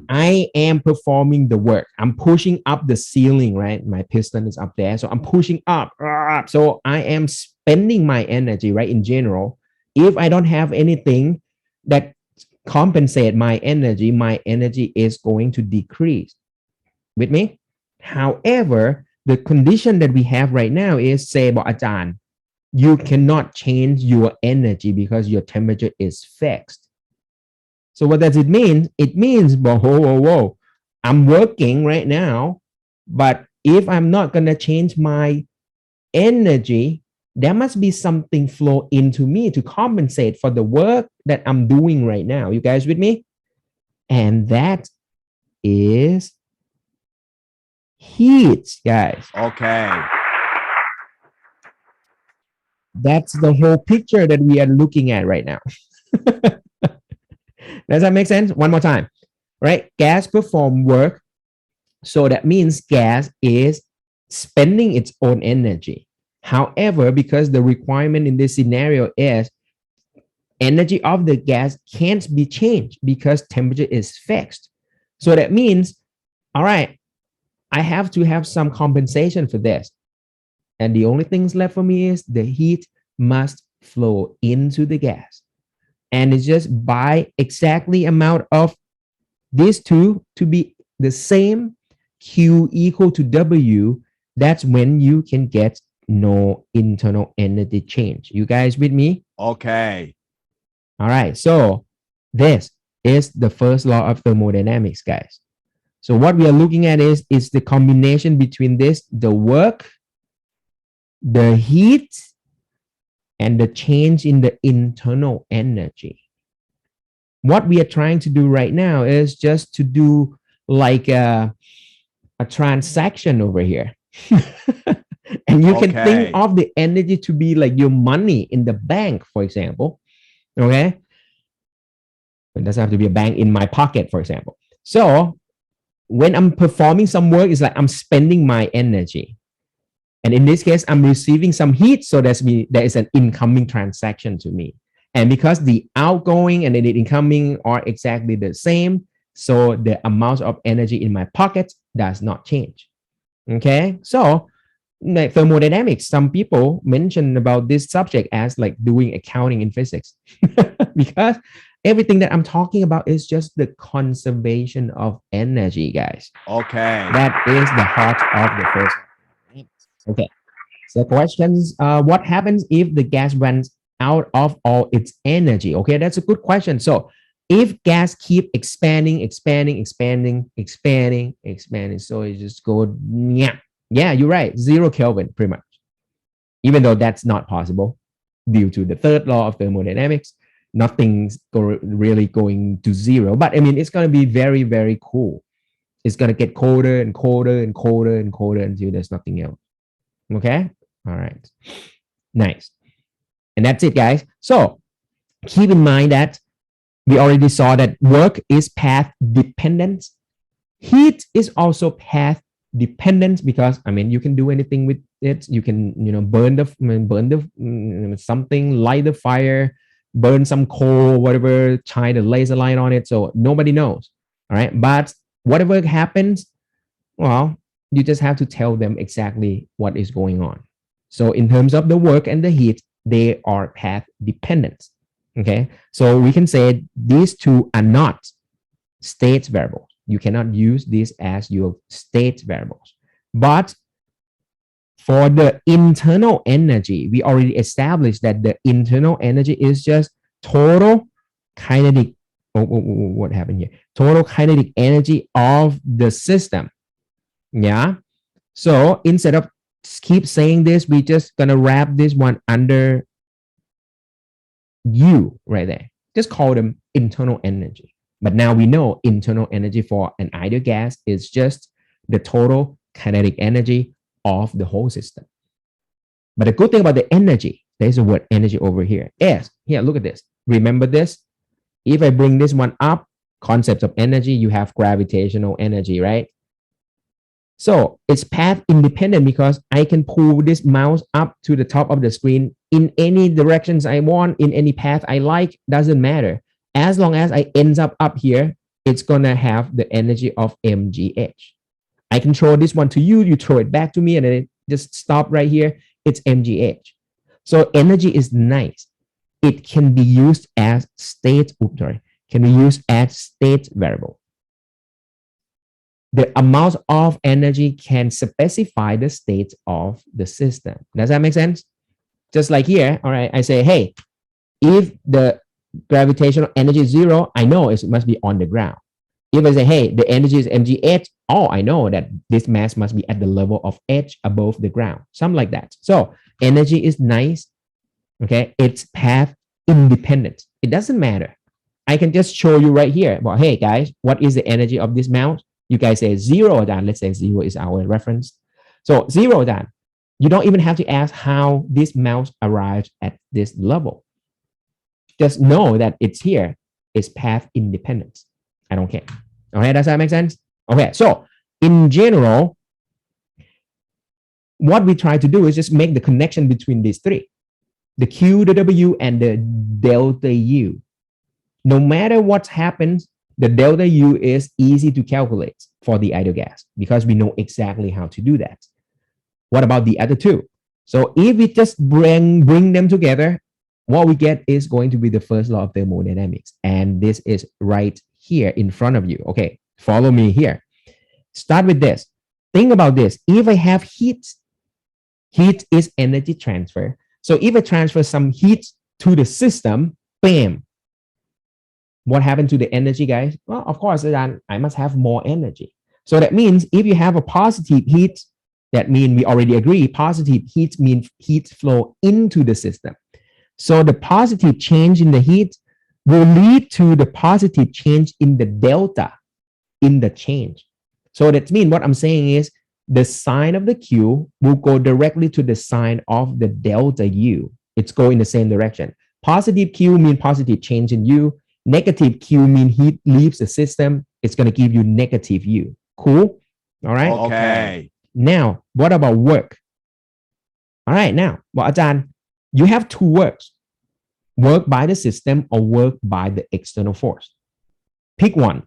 I am performing the work. I'm pushing up the ceiling, right? My piston is up there. So I'm pushing up. So I am spending my energy, right? In general, if I don't have anything that compensate my energy is going to decrease. With me? However, the condition that we have right now is say about Ajahn, you cannot change your energy because your temperature is fixed. So what does it mean? It means, whoa, I'm working right now, but if I'm not going to change my energy, there must be something flow into me to compensate for the work that I'm doing right now. You guys with me? And that is heat, guys. Okay. That's the whole picture that we are looking at right now. Does that make sense? One more time, right? Gas perform work. So that means gas is spending its own energy. However, because the requirement in this scenario is energy of the gas can't be changed because temperature is fixed. So that means, all right, I have to have some compensation for this. And the only things left for me is the heat must flow into the gas. And it's just by exactly amount of these two to be the same, Q equal to W, that's when you can get no internal energy change. You guys with me? Okay. All right. So this is the first law of thermodynamics, guys. So what we are looking at is the combination between this, the work, the heat, and the change in the internal energy. What we are trying to do right now is just to do like a transaction over here. And you can think of the energy to be like your money in the bank, for example. Okay. It doesn't have to be a bank in my pocket, for example. So when I'm performing some work, it's like I'm spending my energy. And in this case, I'm receiving some heat. So there is an incoming transaction to me. And because the outgoing and the incoming are exactly the same, so the amount of energy in my pocket does not change. Okay. So like thermodynamics, some people mention about this subject as like doing accounting in physics because everything that I'm talking about is just the conservation of energy, guys. Okay. That is the heart of the first. Okay. So questions, what happens if the gas runs out of all its energy? Okay, that's a good question. So if gas keep expanding, so it just go, yeah, you're right, 0 Kelvin pretty much. Even though that's not possible due to the third law of thermodynamics, nothing's really going to 0. But I mean, it's going to be very, very cool. It's going to get colder and colder and colder and colder until there's nothing else. Okay. All right. Nice. And that's it, guys. So keep in mind that We already saw that work is path dependent. Heat is also path dependent because I mean you can do anything with it. You can burn the something, light the fire, burn some coal, whatever, shine a laser light on it. So nobody knows. All right, but whatever happens, well, you just have to tell them exactly what is going on. So in terms of the work and the heat, they are path dependent. Okay, so we can say these two are not state variables. You cannot use this as your state variables. But for the internal energy, we already established that the internal energy is just total kinetic. What happened here? Total kinetic energy of the system. Yeah. So instead of keep saying this, we just gonna wrap this one under U right there. Just call them internal energy. But now we know internal energy for an ideal gas is just the total kinetic energy of the whole system. But the good thing about the energy, there's a word energy over here. Is here, look at this. Remember this? If I bring this one up, concept of energy, you have gravitational energy, right? So it's path independent because I can pull this mouse up to the top of the screen in any directions I want, in any path I like, doesn't matter. As long as I ends up here, it's gonna have the energy of mgh. I can throw this one to you, you throw it back to me, and then it just stop right here. It's mgh. So energy is nice. It can be used as state, can be used as state variable. The amount of energy can specify the state of the system. Does that make sense? Just like here, all right, I say, hey, if the gravitational energy is 0, I know it must be on the ground. If I say, hey, the energy is mgh, oh, I know that this mass must be at the level of h above the ground, something like that. So energy is nice, okay? It's path independent. It doesn't matter. I can just show you right here. Well, hey, guys, what is the energy of this mouse? You guys say 0 then. Let's say 0 is our reference. So 0 then. You don't even have to ask how this mouse arrives at this level. Just know that it's here. It's path independent. I don't care. Okay, does that make sense? Okay, so in general, what we try to do is just make the connection between these three, the Q, the W, and the delta U. No matter what happens, the delta U is easy to calculate for the ideal gas because we know exactly how to do that. What about the other two? So if we just bring them together, what we get is going to be the first law of thermodynamics. And this is right here in front of you. Okay, follow me here. Start with this. Think about this. If I have heat, heat is energy transfer. So if I transfer some heat to the system, bam. What happened to the energy, guys? Well, of course, then I must have more energy. So that means if you have a positive heat, that means we already agree, positive heat means heat flow into the system. So the positive change in the heat will lead to the positive change in the delta in the change. So that means what I'm saying is the sign of the Q will go directly to the sign of the delta U. It's going in the same direction. Positive Q means positive change in U. Negative Q means heat leaves the system. It's going to give you negative U. Cool? All right? Okay. Now, what about work? All right, now, well, Ajahn, you have two works. Work by the system or work by the external force. Pick one.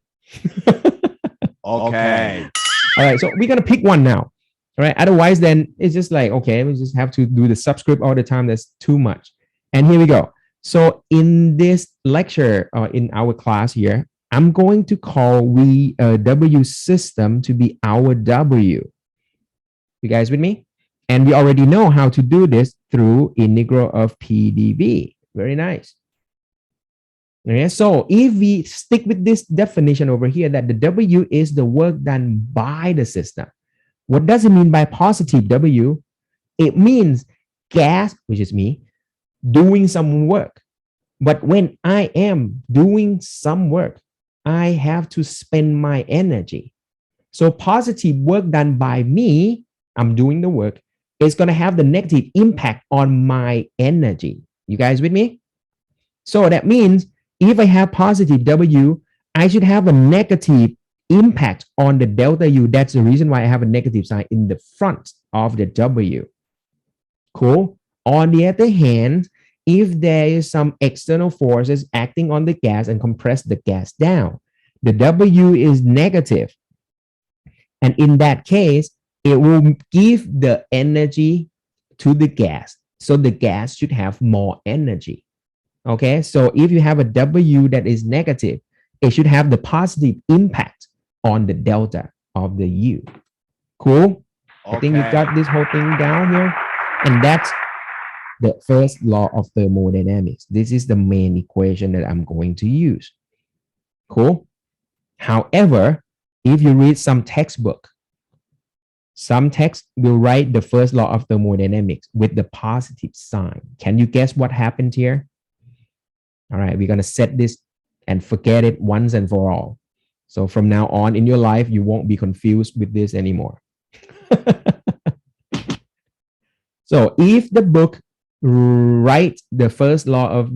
Okay. All right, so we're going to pick one now. All right, otherwise then it's just like, okay, we just have to do the subscript all the time. That's too much. And here we go. So in this lecture, in our class here, I'm going to call W system to be our W. You guys with me? And we already know how to do this through integral of PdV. Very nice. Okay, so if we stick with this definition over here, that the W is the work done by the system. What does it mean by positive W? It means gas, which is me, doing some work. But when I am doing some work, I have to spend my energy. So positive work done by me, I'm doing the work, is going to have the negative impact on my energy. You guys with me? So that means if I have positive W, I should have a negative impact on the delta U. That's the reason why I have a negative sign in the front of the W. Cool. On the other hand, if there is some external forces acting on the gas and compress the gas down, the W is negative. And in that case, it will give the energy to the gas. So the gas should have more energy. Okay. So if you have a W that is negative, it should have the positive impact on the delta of the U. Cool. I think you got this whole thing down here. And that's the first law of thermodynamics. This is the main equation that I'm going to use. Cool. However, if you read some textbook, some text will write the first law of thermodynamics with the positive sign. Can you guess what happened here? All right, we're going to set this and forget it once and for all. So from now on in your life, you won't be confused with this anymore. So if the book writes the first law of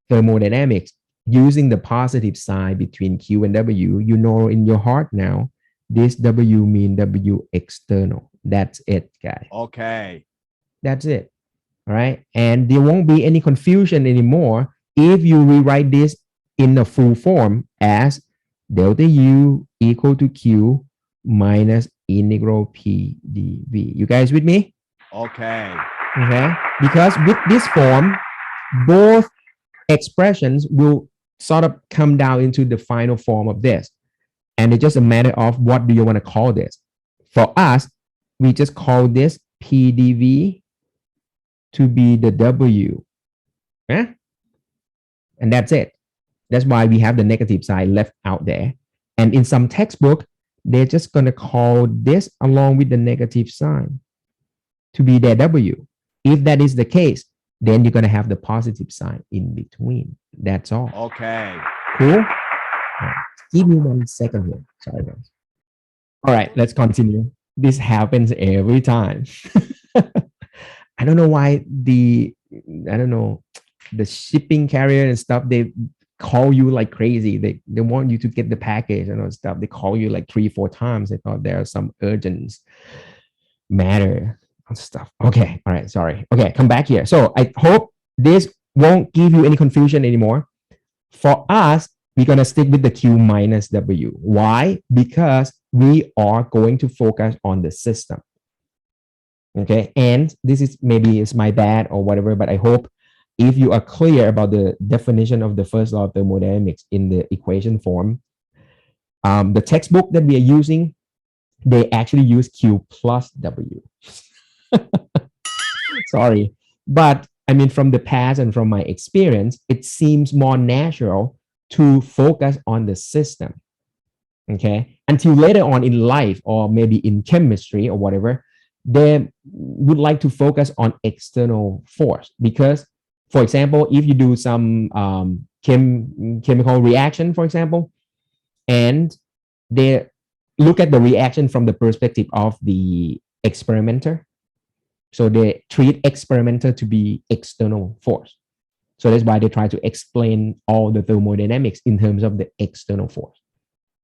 thermodynamics using the positive sign between Q and W, you know in your heart now, this W mean W external. That's it, guys. Okay. That's it. All right. And there won't be any confusion anymore if you rewrite this in the full form as delta U equal to Q minus integral P dV. You guys with me? Okay. Okay. Because with this form, both expressions will sort of come down into the final form of this. And it's just a matter of what do you want to call this. For us, we just call this PdV to be the W. Yeah? And that's it. That's why we have the negative side left out there. And in some textbook, they're just going to call this along with the negative sign to be their W. If that is the case, then you're going to have the positive sign in between. That's all. Okay. Cool? Give me 1 second here. Sorry, guys. All right, let's continue. This happens every time. I don't know why the shipping carrier and stuff, they call you like crazy. They want you to get the package and stuff. They call you like 3-4 times. They thought there's some urgent matter and stuff. Okay, all right, sorry. Okay, come back here. So I hope this won't give you any confusion anymore. For us, we're going to stick with the Q minus W. Why? Because we are going to focus on the system. Okay. And this is maybe it's my bad or whatever, but I hope if you are clear about the definition of the first law of thermodynamics in the equation form, the textbook that we are using, they actually use Q plus W. Sorry. But I mean, from the past and from my experience, it seems more natural to focus on the system, okay? Until later on in life or maybe in chemistry or whatever, they would like to focus on external force because, for example, if you do some chemical reaction, for example, and they look at the reaction from the perspective of the experimenter, so they treat experimenter to be external force. So that's why they try to explain all the thermodynamics in terms of the external force.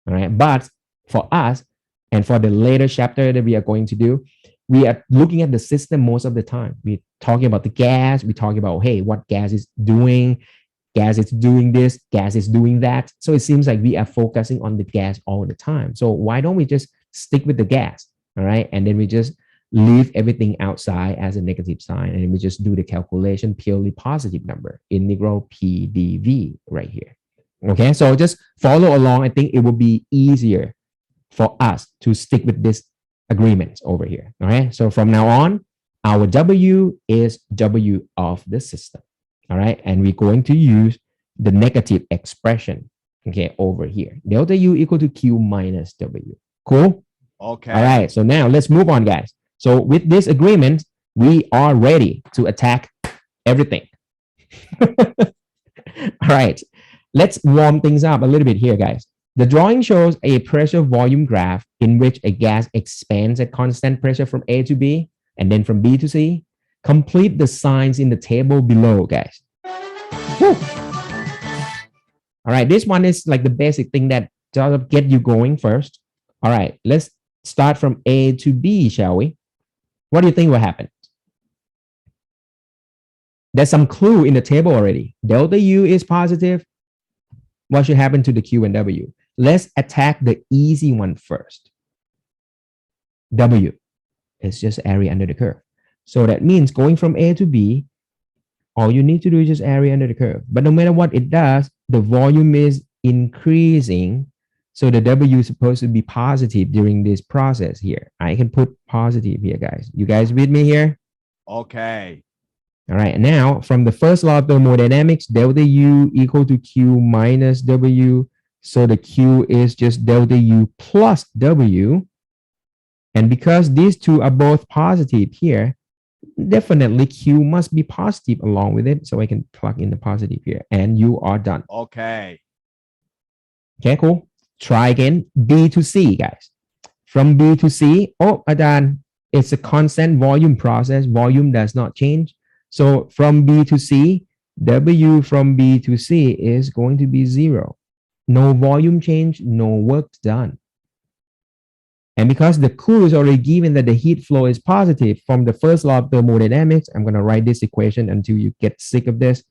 All right. But for us, and for the later chapter that we are going to do, we are looking at the system most of the time. We're talking about the gas. We're talking about, hey, what gas is doing. Gas is doing this. Gas is doing that. So it seems like we are focusing on the gas all the time. So why don't we just stick with the gas? All right. And then we just leave everything outside as a negative sign, and we just do the calculation purely positive number, integral P dV right here. Okay, so just follow along. I think it will be easier for us to stick with this agreement over here. All right, so from now on, our W is W of the system. All right, and we're going to use the negative expression, okay, over here. Delta U equal to Q minus W. Cool? Okay. All right, so now let's move on, guys. So with this agreement, we are ready to attack everything. All right, let's warm things up a little bit here, guys. The drawing shows a pressure volume graph in which a gas expands at constant pressure from A to B and then from B to C. Complete the signs in the table below, guys. Woo. All right, this one is like the basic thing that sort of get you going first. All right, let's start from A to B, shall we? What do you think will happen? There's some clue in the table already. Delta U is positive. What should happen to the Q and W? Let's attack the easy one first. W is just area under the curve. So that means going from A to B, all you need to do is just area under the curve. But no matter what it does, the volume is increasing. So the W is supposed to be positive during this process here. I can put positive here, guys. You guys with me here? Okay. All right. Now, from the first law of thermodynamics, delta U equal to Q minus W. So the Q is just delta U plus W. And because these two are both positive here, definitely Q must be positive along with it. So I can plug in the positive here and you are done. Okay. Okay, cool. Try again. B to C, guys. From B to C, oh, Adan, it's a constant volume process. Volume does not change. So from B to C, W from B to C is going to be 0. No volume change, no work done. And because the clue is already given that the heat flow is positive from the first law of thermodynamics, I'm going to write this equation until you get sick of this.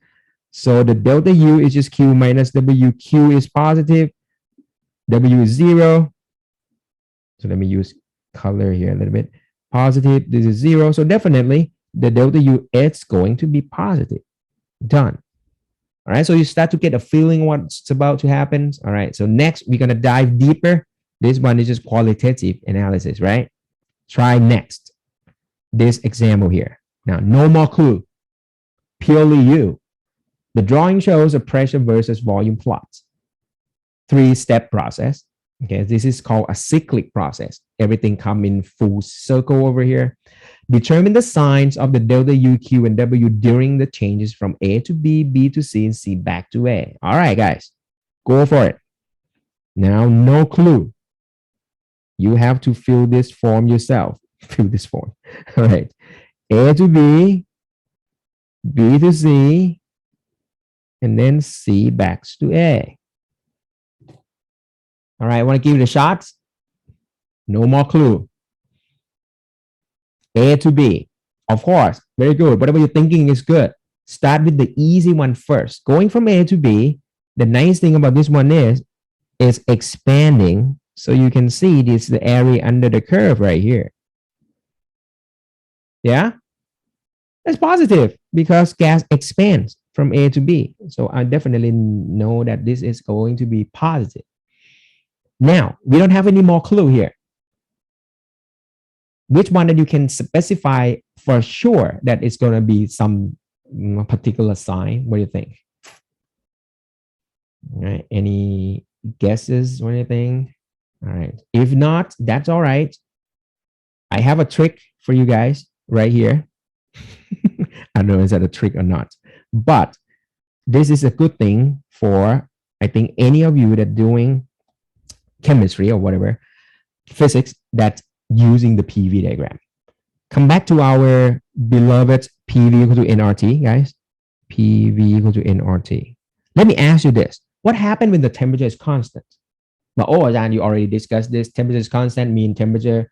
So the delta U is just Q minus W. Q is positive. W is 0. So let me use color here a little bit. Positive, this is 0. So definitely the delta U is going to be positive. Done. All right, so you start to get a feeling what's about to happen. All right, so next we're going to dive deeper. This one is just qualitative analysis, right? Try next. This example here. Now, no more clue. Purely you. The drawing shows a pressure versus volume plot. 3-step process. Okay, this is called a cyclic process. Everything come in full circle over here. Determine the signs of the delta U, Q, and W during the changes from A to B, B to C, and C back to A. All right, guys, go for it. Now, no clue. You have to fill this form yourself. Fill this form. All right. A to B, B to C, and then C back to A. All right, I want to give it a shot. No more clue. A to B. Of course, very good. Whatever you're thinking is good. Start with the easy one first. Going from A to B, the nice thing about this one is expanding. So you can see this is the area under the curve right here. Yeah, that's positive because gas expands from A to B. So I definitely know that this is going to be positive. Now, we don't have any more clue here. Which one that you can specify for sure that it's going to be some particular sign? What do you think? All right, any guesses or anything? All right. If not, that's all right. I have a trick for you guys right here. I don't know is that a trick or not, but this is a good thing for, I think, any of you that doing chemistry or whatever, physics, that's using the PV diagram. Come back to our beloved PV equal to nRT, guys. PV equal to nRT. Let me ask you this. What happened when the temperature is constant? But and you already discussed this. Temperature is constant, mean temperature,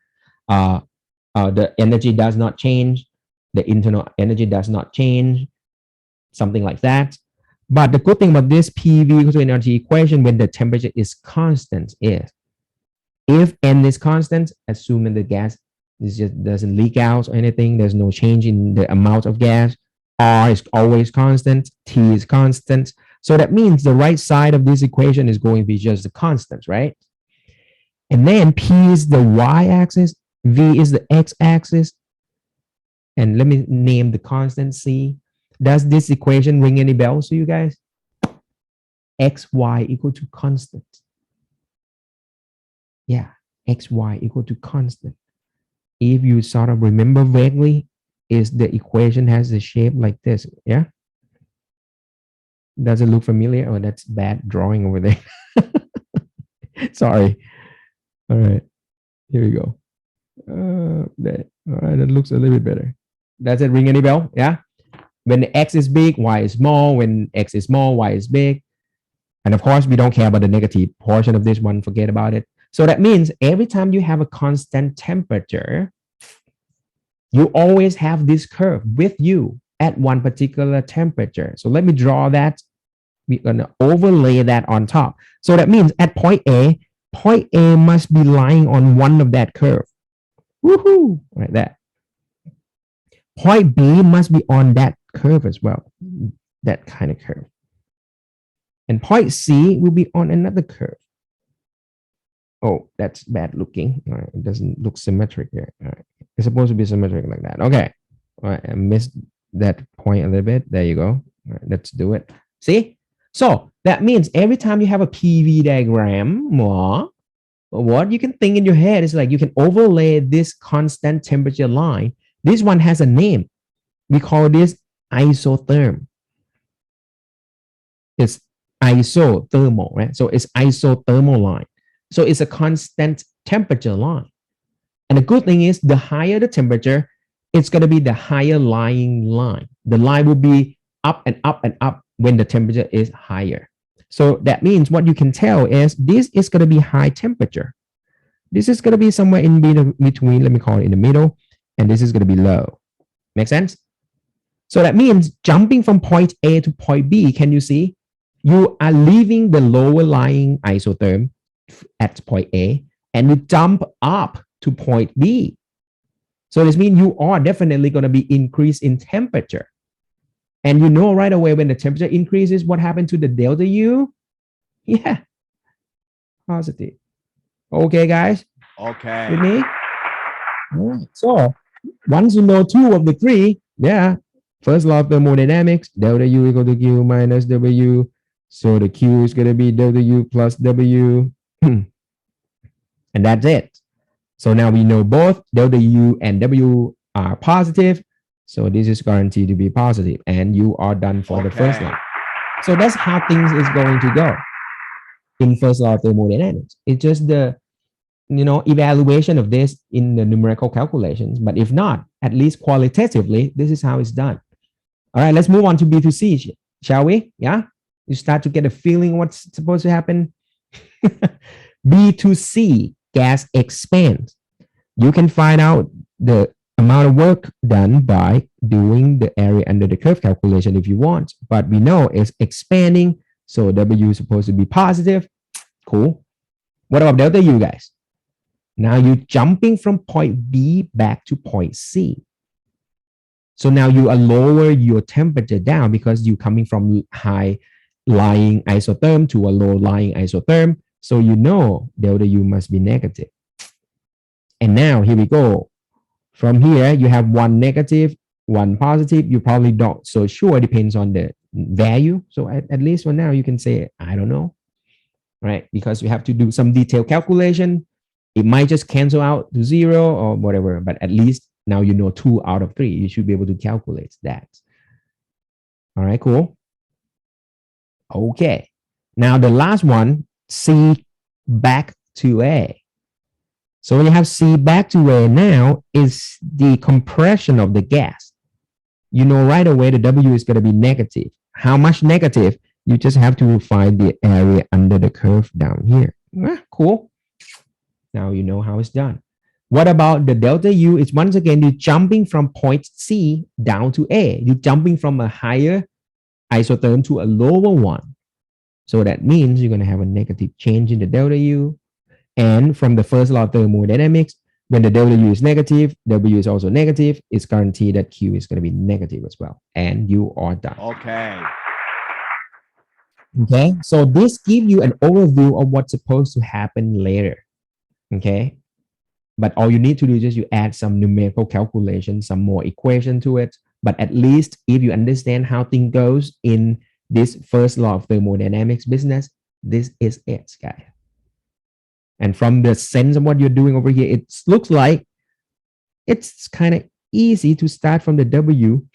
the energy does not change, the internal energy does not change, something like that. But the good thing about this PV equal to nRT equation when the temperature is constant is, if N is constant, assuming the gas is just doesn't leak out or anything, there's no change in the amount of gas. R is always constant, T is constant. So that means the right side of this equation is going to be just the constants, right? And then P is the y-axis, V is the x-axis. And let me name the constant C. Does this equation ring any bells to you guys? XY equal to constant. Yeah, XY equal to constant. If you sort of remember vaguely, is the equation has a shape like this, yeah? Does it look familiar? Oh, that's bad drawing over there. Sorry. All right, here we go. That, all right, that looks a little bit better. Does it ring any bell? Yeah. When the X is big, Y is small. When X is small, Y is big. And of course, we don't care about the negative portion of this one. Forget about it. So that means every time you have a constant temperature, you always have this curve with you at one particular temperature. So let me draw that. We're going to overlay that on top. So that means at point A must be lying on one of that curve. Woohoo! Like that. Point B must be on that curve as well. That kind of curve. And point C will be on another curve. Oh, that's bad looking. All right, it doesn't look symmetric here. All right, it's supposed to be symmetric like that. Okay, all right, I missed that point a little bit. There you go. All right, let's do it. See? So that means every time you have a PV diagram, what you can think in your head is like you can overlay this constant temperature line. This one has a name. We call this isotherm. It's isothermal, right? So it's isothermal line. So it's a constant temperature line. And the good thing is the higher the temperature, it's going to be the higher lying line. The line will be up and up and up when the temperature is higher. So that means what you can tell is this is going to be high temperature. This is going to be somewhere in between, let me call it in the middle, and this is going to be low. Make sense? So that means jumping from point A to point B, can you see? You are leaving the lower lying isotherm at point A and you jump up to point B. So this means you are definitely going to be increased in temperature. And you know right away when the temperature increases, what happened to the delta U? Yeah, positive. Okay, guys? Okay. With me? All right. So once you know two of the three, yeah, first law of thermodynamics, delta U equal to Q minus W. So the Q is going to be delta U plus W. And that's it. So now we know both delta U and W are positive. So this is guaranteed to be positive, and you are done for the first law. So that's how things is going to go in first law of thermodynamics. It's just the evaluation of this in the numerical calculations. But if not, at least qualitatively, this is how it's done. All right, let's move on to B to C, shall we? Yeah, you start to get a feeling what's supposed to happen. B to C, gas expands. You can find out the amount of work done by doing the area under the curve calculation if you want, but we know it's expanding, so W is supposed to be positive. Cool. What about delta U, guys? Now you're jumping from point B back to point C. So now you are lower your temperature down because you're coming from high lying isotherm to a low lying isotherm. So you know delta U must be negative. And now here we go. From here, you have one negative, one positive. You probably don't so sure, depends on the value. So at least for now, you can say, I don't know, right? Because you have to do some detailed calculation. It might just cancel out to zero or whatever, but at least now you know 2 out of 3. You should be able to calculate that. All right, cool. Okay. Now the last one, C back to A. So when you have C back to A now is the compression of the gas. You know right away the W is going to be negative. How much negative? You just have to find the area under the curve down here. Cool. Now you know how it's done. What about the delta U? It's once again, you're jumping from point C down to A. You're jumping from a higher isotherm to a lower one. So that means you're going to have a negative change in the delta U. And from the first law of thermodynamics, when the delta U is negative, W is also negative, it's guaranteed that Q is going to be negative as well. And you are done. Okay. Okay, so this gives you an overview of what's supposed to happen later. Okay, but all you need to do is just you add some numerical calculation, some more equation to it. But at least if you understand how things goes in this first law of thermodynamics business, this is it, guys. And from the sense of what you're doing over here, it looks like it's kind of easy to start from the W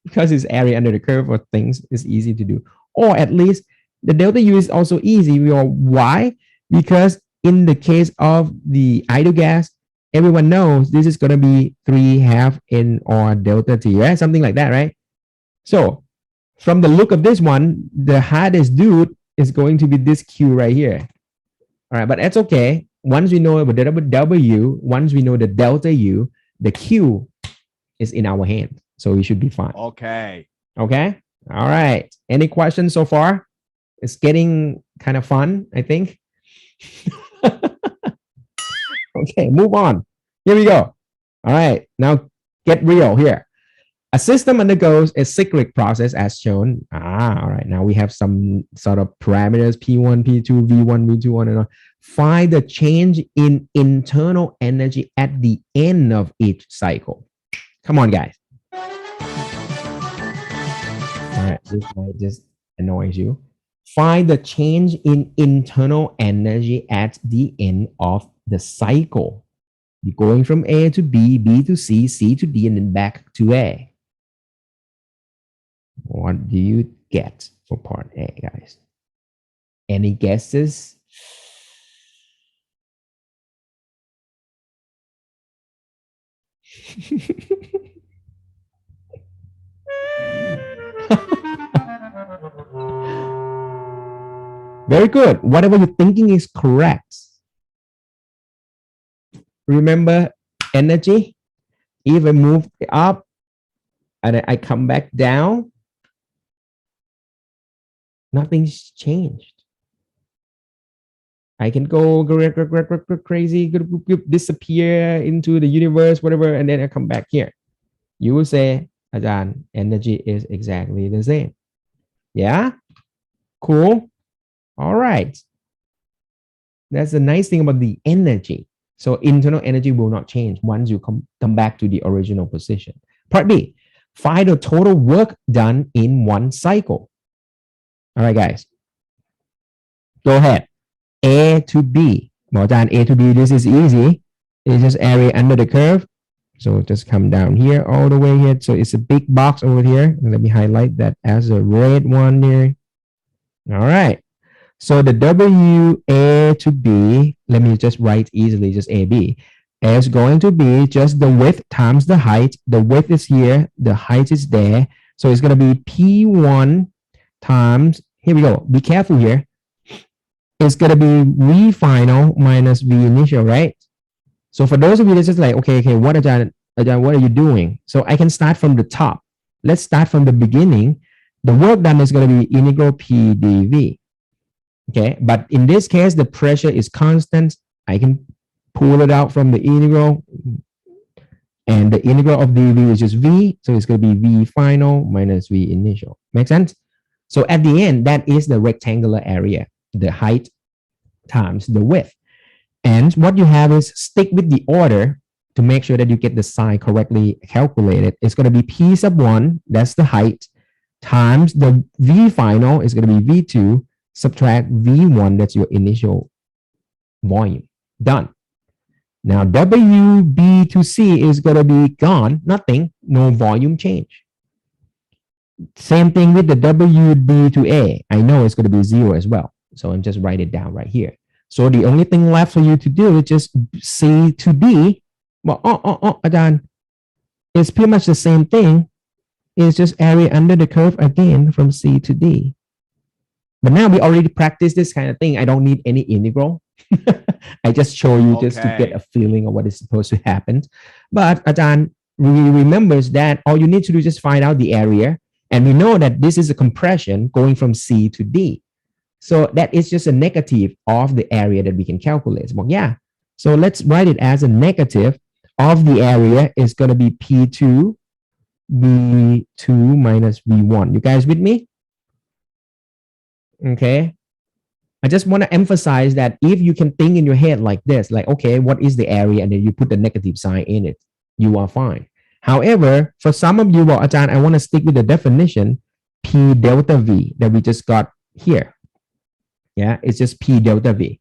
because it's area under the curve of things is easy to do. Or at least the delta U is also easy. Why? Because in the case of the idle gas, everyone knows this is going to be 3/2 N or delta T, right? Something like that, right? So From the look of this one, the hardest dude is going to be this Q right here. All right, but that's okay. Once we know the W, once we know the delta U, the Q is in our hand. So we should be fine. Okay. Okay. All right. Any questions so far? It's getting kind of fun, I think. Okay, move on. Here we go. All right. Now get real here. A system undergoes a cyclic process as shown. All right. Now we have some sort of parameters P1, P2, V1, V2, on and on. Find the change in internal energy at the end of each cycle. Come on, guys. All right. This might just annoys you. Find the change in internal energy at the end of the cycle. You're going from A to B, B to C, C to D, and then back to A. What do you get for part A, guys? Any guesses? Very good. Whatever you're thinking is correct. Remember energy? If I move up and then I come back down, nothing's changed. I can go crazy, disappear into the universe, whatever, and then I come back here. You will say, Ajahn, energy is exactly the same. Yeah? Cool. All right. That's the nice thing about the energy. So internal energy will not change once you come back to the original position. Part B, find the total work done in one cycle. All right, guys. Go ahead. A to B. Well done. A to B, this is easy. It's just area under the curve. So just come down here all the way here. So it's a big box over here. Let me highlight that as a red one there. All right. So the W A to B, let me just write easily, just AB, is going to be just the width times the height. The width is here, the height is there. So it's going to be P1 times, here we go, be careful here. It's going to be V final minus V initial, right? So for those of you that's just like, okay, what Ajahn, what are you doing? So I can start from the top. Let's start from the beginning. The work done is going to be integral P dV. Okay, but in this case, the pressure is constant. I can pull it out from the integral, and the integral of dV is just V, so it's going to be V final minus V initial. Make sense? So at the end, that is the rectangular area, the height times the width. And what you have is stick with the order to make sure that you get the sign correctly calculated. It's going to be P sub 1, that's the height, times the V final is going to be V2, subtract V1, that's your initial volume. Done. Now WB to C is going to be gone, nothing, no volume change. Same thing with the WB to A. I know it's going to be 0 as well. So I'm just write it down right here. So the only thing left for you to do is just C to D. Well, Ajahn, it's pretty much the same thing. It's just area under the curve again from C to D. But now we already practiced this kind of thing. I don't need any integral. I just show you just to get a feeling of what is supposed to happen. But Ajahn remembers that all you need to do is just find out the area. And we know that this is a compression going from C to D. So that is just a negative of the area that we can calculate. Well, yeah. So let's write it as a negative of the area is going to be P2, V2 minus V1. You guys with me? Okay. I just want to emphasize that if you can think in your head like this, like, okay, what is the area? And then you put the negative sign in it, you are fine. However, for some of you, well, Ajahn, I want to stick with the definition P delta V that we just got here. Yeah, it's just P delta V.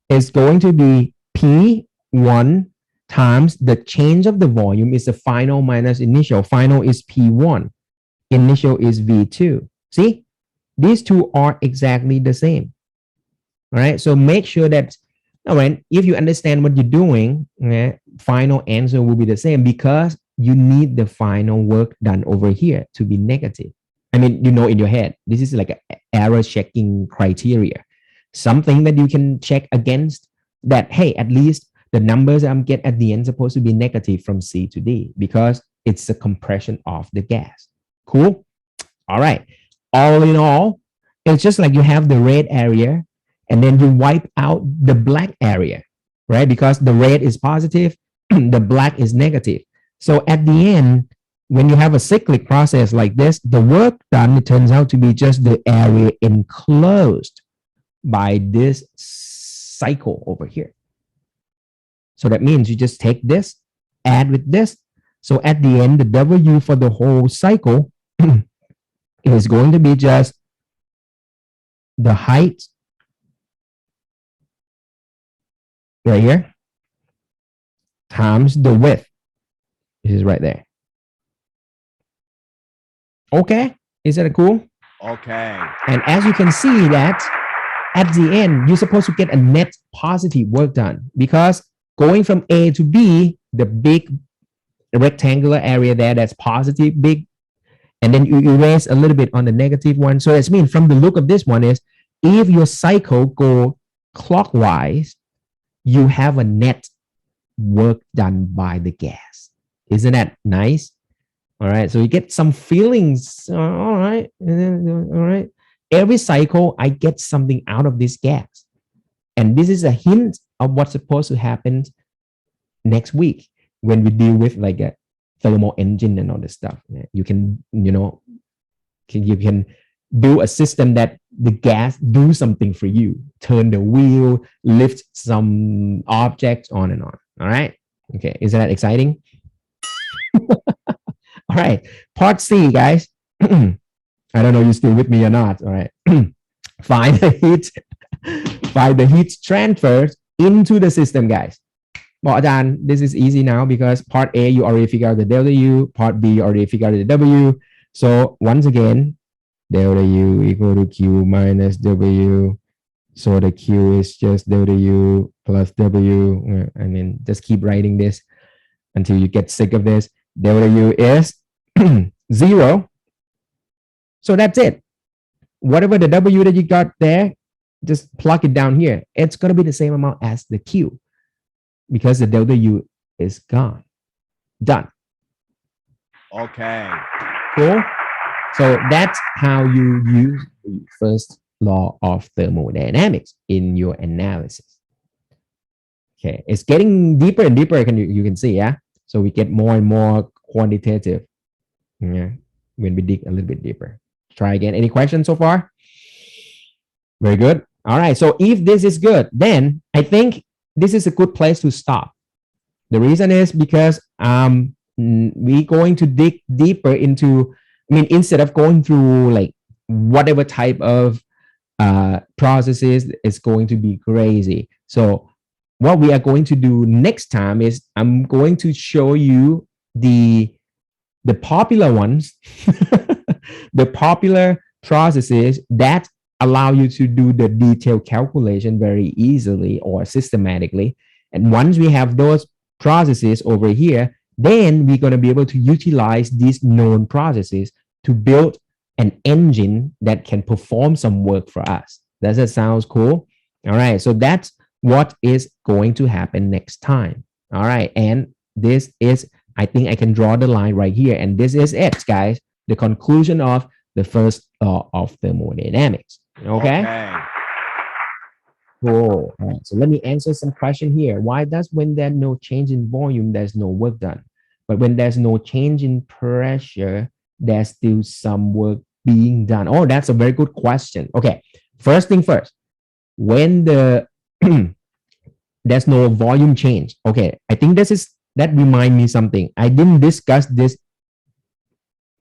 It's going to be P1 times the change of the volume is the final minus initial. Final is P1. Initial is V2. See, these two are exactly the same. All right, so make sure that, all right, if you understand what you're doing, final answer will be the same because you need the final work done over here to be negative. I mean, you know, in your head, this is like an error checking criteria, something that you can check against that, hey, at least the numbers I'm get at the end supposed to be negative from C to D because it's a compression of the gas. Cool. All right. All in all, it's just like you have the red area and then you wipe out the black area, right? Because the red is positive, the black is negative. So at the end, when you have a cyclic process like this, the work done, it turns out to be just the area enclosed by this cycle over here. So that means you just take this, add with this. So at the end, the W for the whole cycle is going to be just the height right here times the width. This is right there. Okay, is that cool? Okay. And as you can see that at the end, you're supposed to get a net positive work done because going from A to B, the big rectangular area there, that's positive, big, and then you erase a little bit on the negative one. So that's mean from the look of this one is if your cycle go clockwise, you have a net work done by the gas. Isn't that nice? All right. So you get some feelings. All right. All right. Every cycle, I get something out of this gas. And this is a hint of what's supposed to happen next week when we deal with like a thermal engine and all this stuff. You can, you know, you can do a system that the gas do something for you, turn the wheel, lift some objects, on and on. All right. Okay. Is that exciting? All right. Part C, guys. I don't know if you're still with me or not. All right. Find the heat, find the heat transfers into the system, guys. Well, Dan, this is easy now because part A, you already figured out the delta U. Part B, you already figured out the W. So once again, delta U equal to Q minus W. So the Q is just delta U plus W. I mean, just keep writing this until you get sick of this. Delta U is 0. So that's it. Whatever the W that you got there, just plug it down here. It's going to be the same amount as the Q because the delta U is gone. Done. Okay. Cool. So that's how you use the first law of thermodynamics in your analysis. Okay, it's getting deeper and deeper. You can see, yeah. So we get more and more quantitative. Yeah, when we dig a little bit deeper. Try again. Any questions so far? Very good. All right. So if this is good, then I think this is a good place to stop. The reason is because we're going to dig deeper into, I mean, instead of going through like whatever type of processes, it's going to be crazy. So what we are going to do next time is I'm going to show you the popular ones, the popular processes that allow you to do the detailed calculation very easily or systematically. And once we have those processes over here, then we're going to be able to utilize these known processes to build an engine that can perform some work for us. Does that sound cool? All right. So that's what is going to happen next time. All right. And this is, I think I can draw the line right here. And this is it, guys. The conclusion of the first law of thermodynamics. Okay? Cool. All right. So let me answer some question here. Why does when there's no change in volume, there's no work done? But when there's no change in pressure, there's still some work being done. Oh, that's a very good question. Okay. First thing first, when the there's no volume change. Okay. I think that remind me something. I didn't discuss this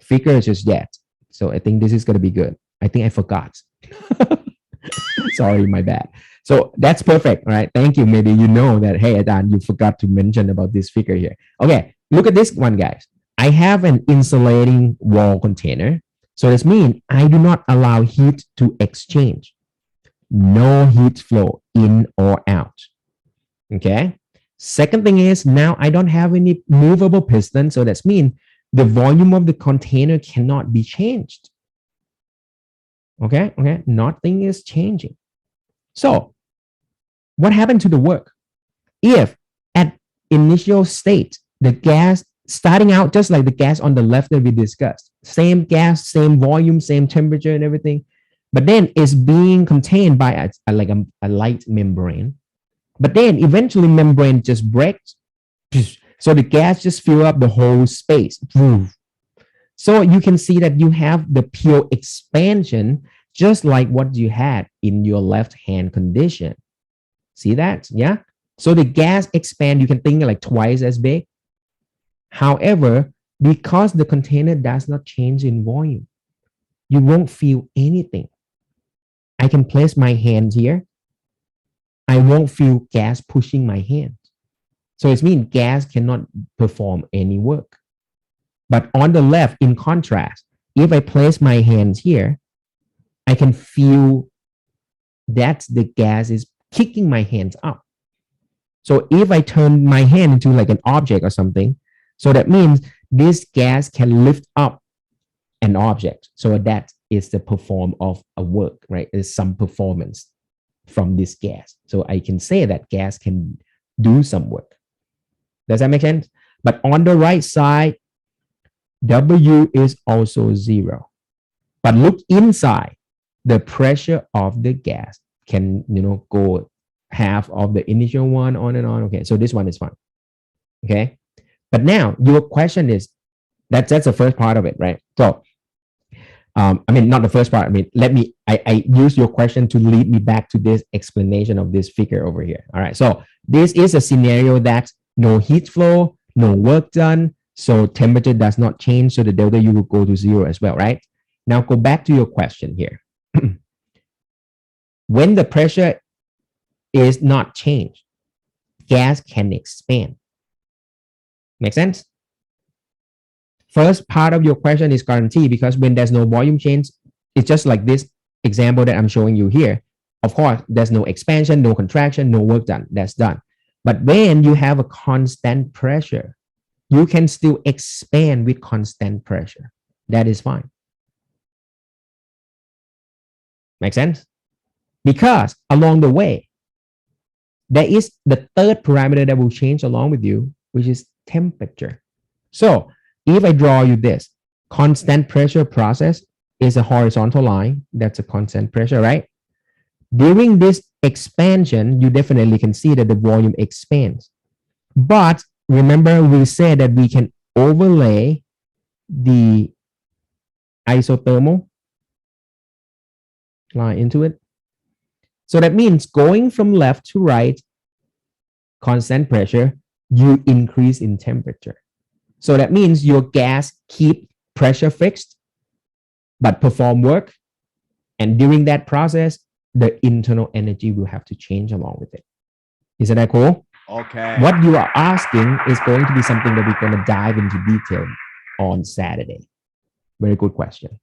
figure just yet. So I think this is going to be good. I think I forgot. Sorry, my bad. So that's perfect. All right. Thank you. Maybe you know that, hey, Adan, you forgot to mention about this figure here. Okay. Look at this one, guys. I have an insulating wall container. So this means I do not allow heat to exchange. No heat flow in or out. Okay. Second thing is now I don't have any movable piston. So that's mean the volume of the container cannot be changed. Okay, okay, nothing is changing. So what happened to the work? If at initial state, the gas starting out just like the gas on the left that we discussed, same gas, same volume, same temperature and everything, but then it's being contained by a light membrane. But then eventually membrane just breaks. So the gas just fill up the whole space. So you can see that you have the pure expansion, just like what you had in your left hand condition. See that? Yeah. So the gas expand, you can think like twice as big. However, because the container does not change in volume, you won't feel anything. I can place my hand here. I won't feel gas pushing my hand. So it means gas cannot perform any work. But on the left, in contrast, if I place my hands here, I can feel that the gas is kicking my hands up. So if I turn my hand into like an object or something, so that means this gas can lift up an object. So that is the perform of a work, right? There's some performance from this gas. So I can say that gas can do some work. Does that make sense? But on the right side, W is also 0. But look inside, the pressure of the gas can, go half of the initial one, on and on. Okay, so this one is fine. Okay, but now your question is, that's the first part of it, right? So, not the first part. I use your question to lead me back to this explanation of this figure over here. All right, so this is a scenario that no heat flow, no work done, so temperature does not change, so the delta U will go to 0 as well, right? Now go back to your question here. When the pressure is not changed, gas can expand. Make sense? First part of your question is guaranteed because when there's no volume change, it's just like this example that I'm showing you here. Of course, there's no expansion, no contraction, no work done. That's done. But when you have a constant pressure, you can still expand with constant pressure. That is fine. Make sense? Because along the way, there is the third parameter that will change along with you, which is temperature. So if I draw you this, constant pressure process is a horizontal line. That's a constant pressure, right? During this expansion, you definitely can see that the volume expands. But remember, we said that we can overlay the isothermal line into it. So that means going from left to right, constant pressure, you increase in temperature. So that means your gas keep pressure fixed, but perform work. And during that process, the internal energy will have to change along with it. Isn't that cool? Okay. What you are asking is going to be something that we're going to dive into detail on Saturday. Very good question.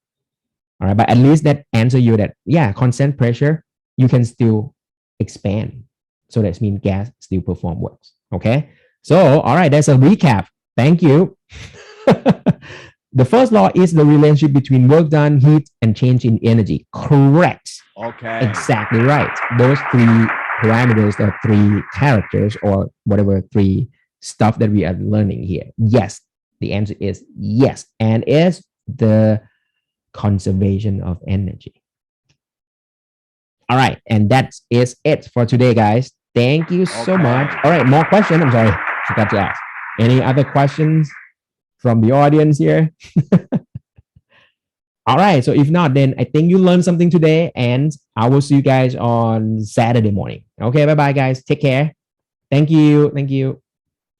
All right, but at least that answer you that, yeah, constant pressure, you can still expand. So that means gas still perform works. Okay. So, all right, that's a recap. Thank you. The first law is the relationship between work done, heat, and change in energy. Correct. Okay. Exactly right. Those three parameters, the three characters, or whatever three stuff that we are learning here. Yes. The answer is yes. And is the conservation of energy. All right. And that is it for today, guys. Thank you so much. All right. More questions. I'm sorry. Forgot to ask. Any other questions from the audience here? All right. So if not, then I think you learned something today, and I will see you guys on Saturday morning. Okay. Bye-bye, guys. Take care. Thank you. Thank you.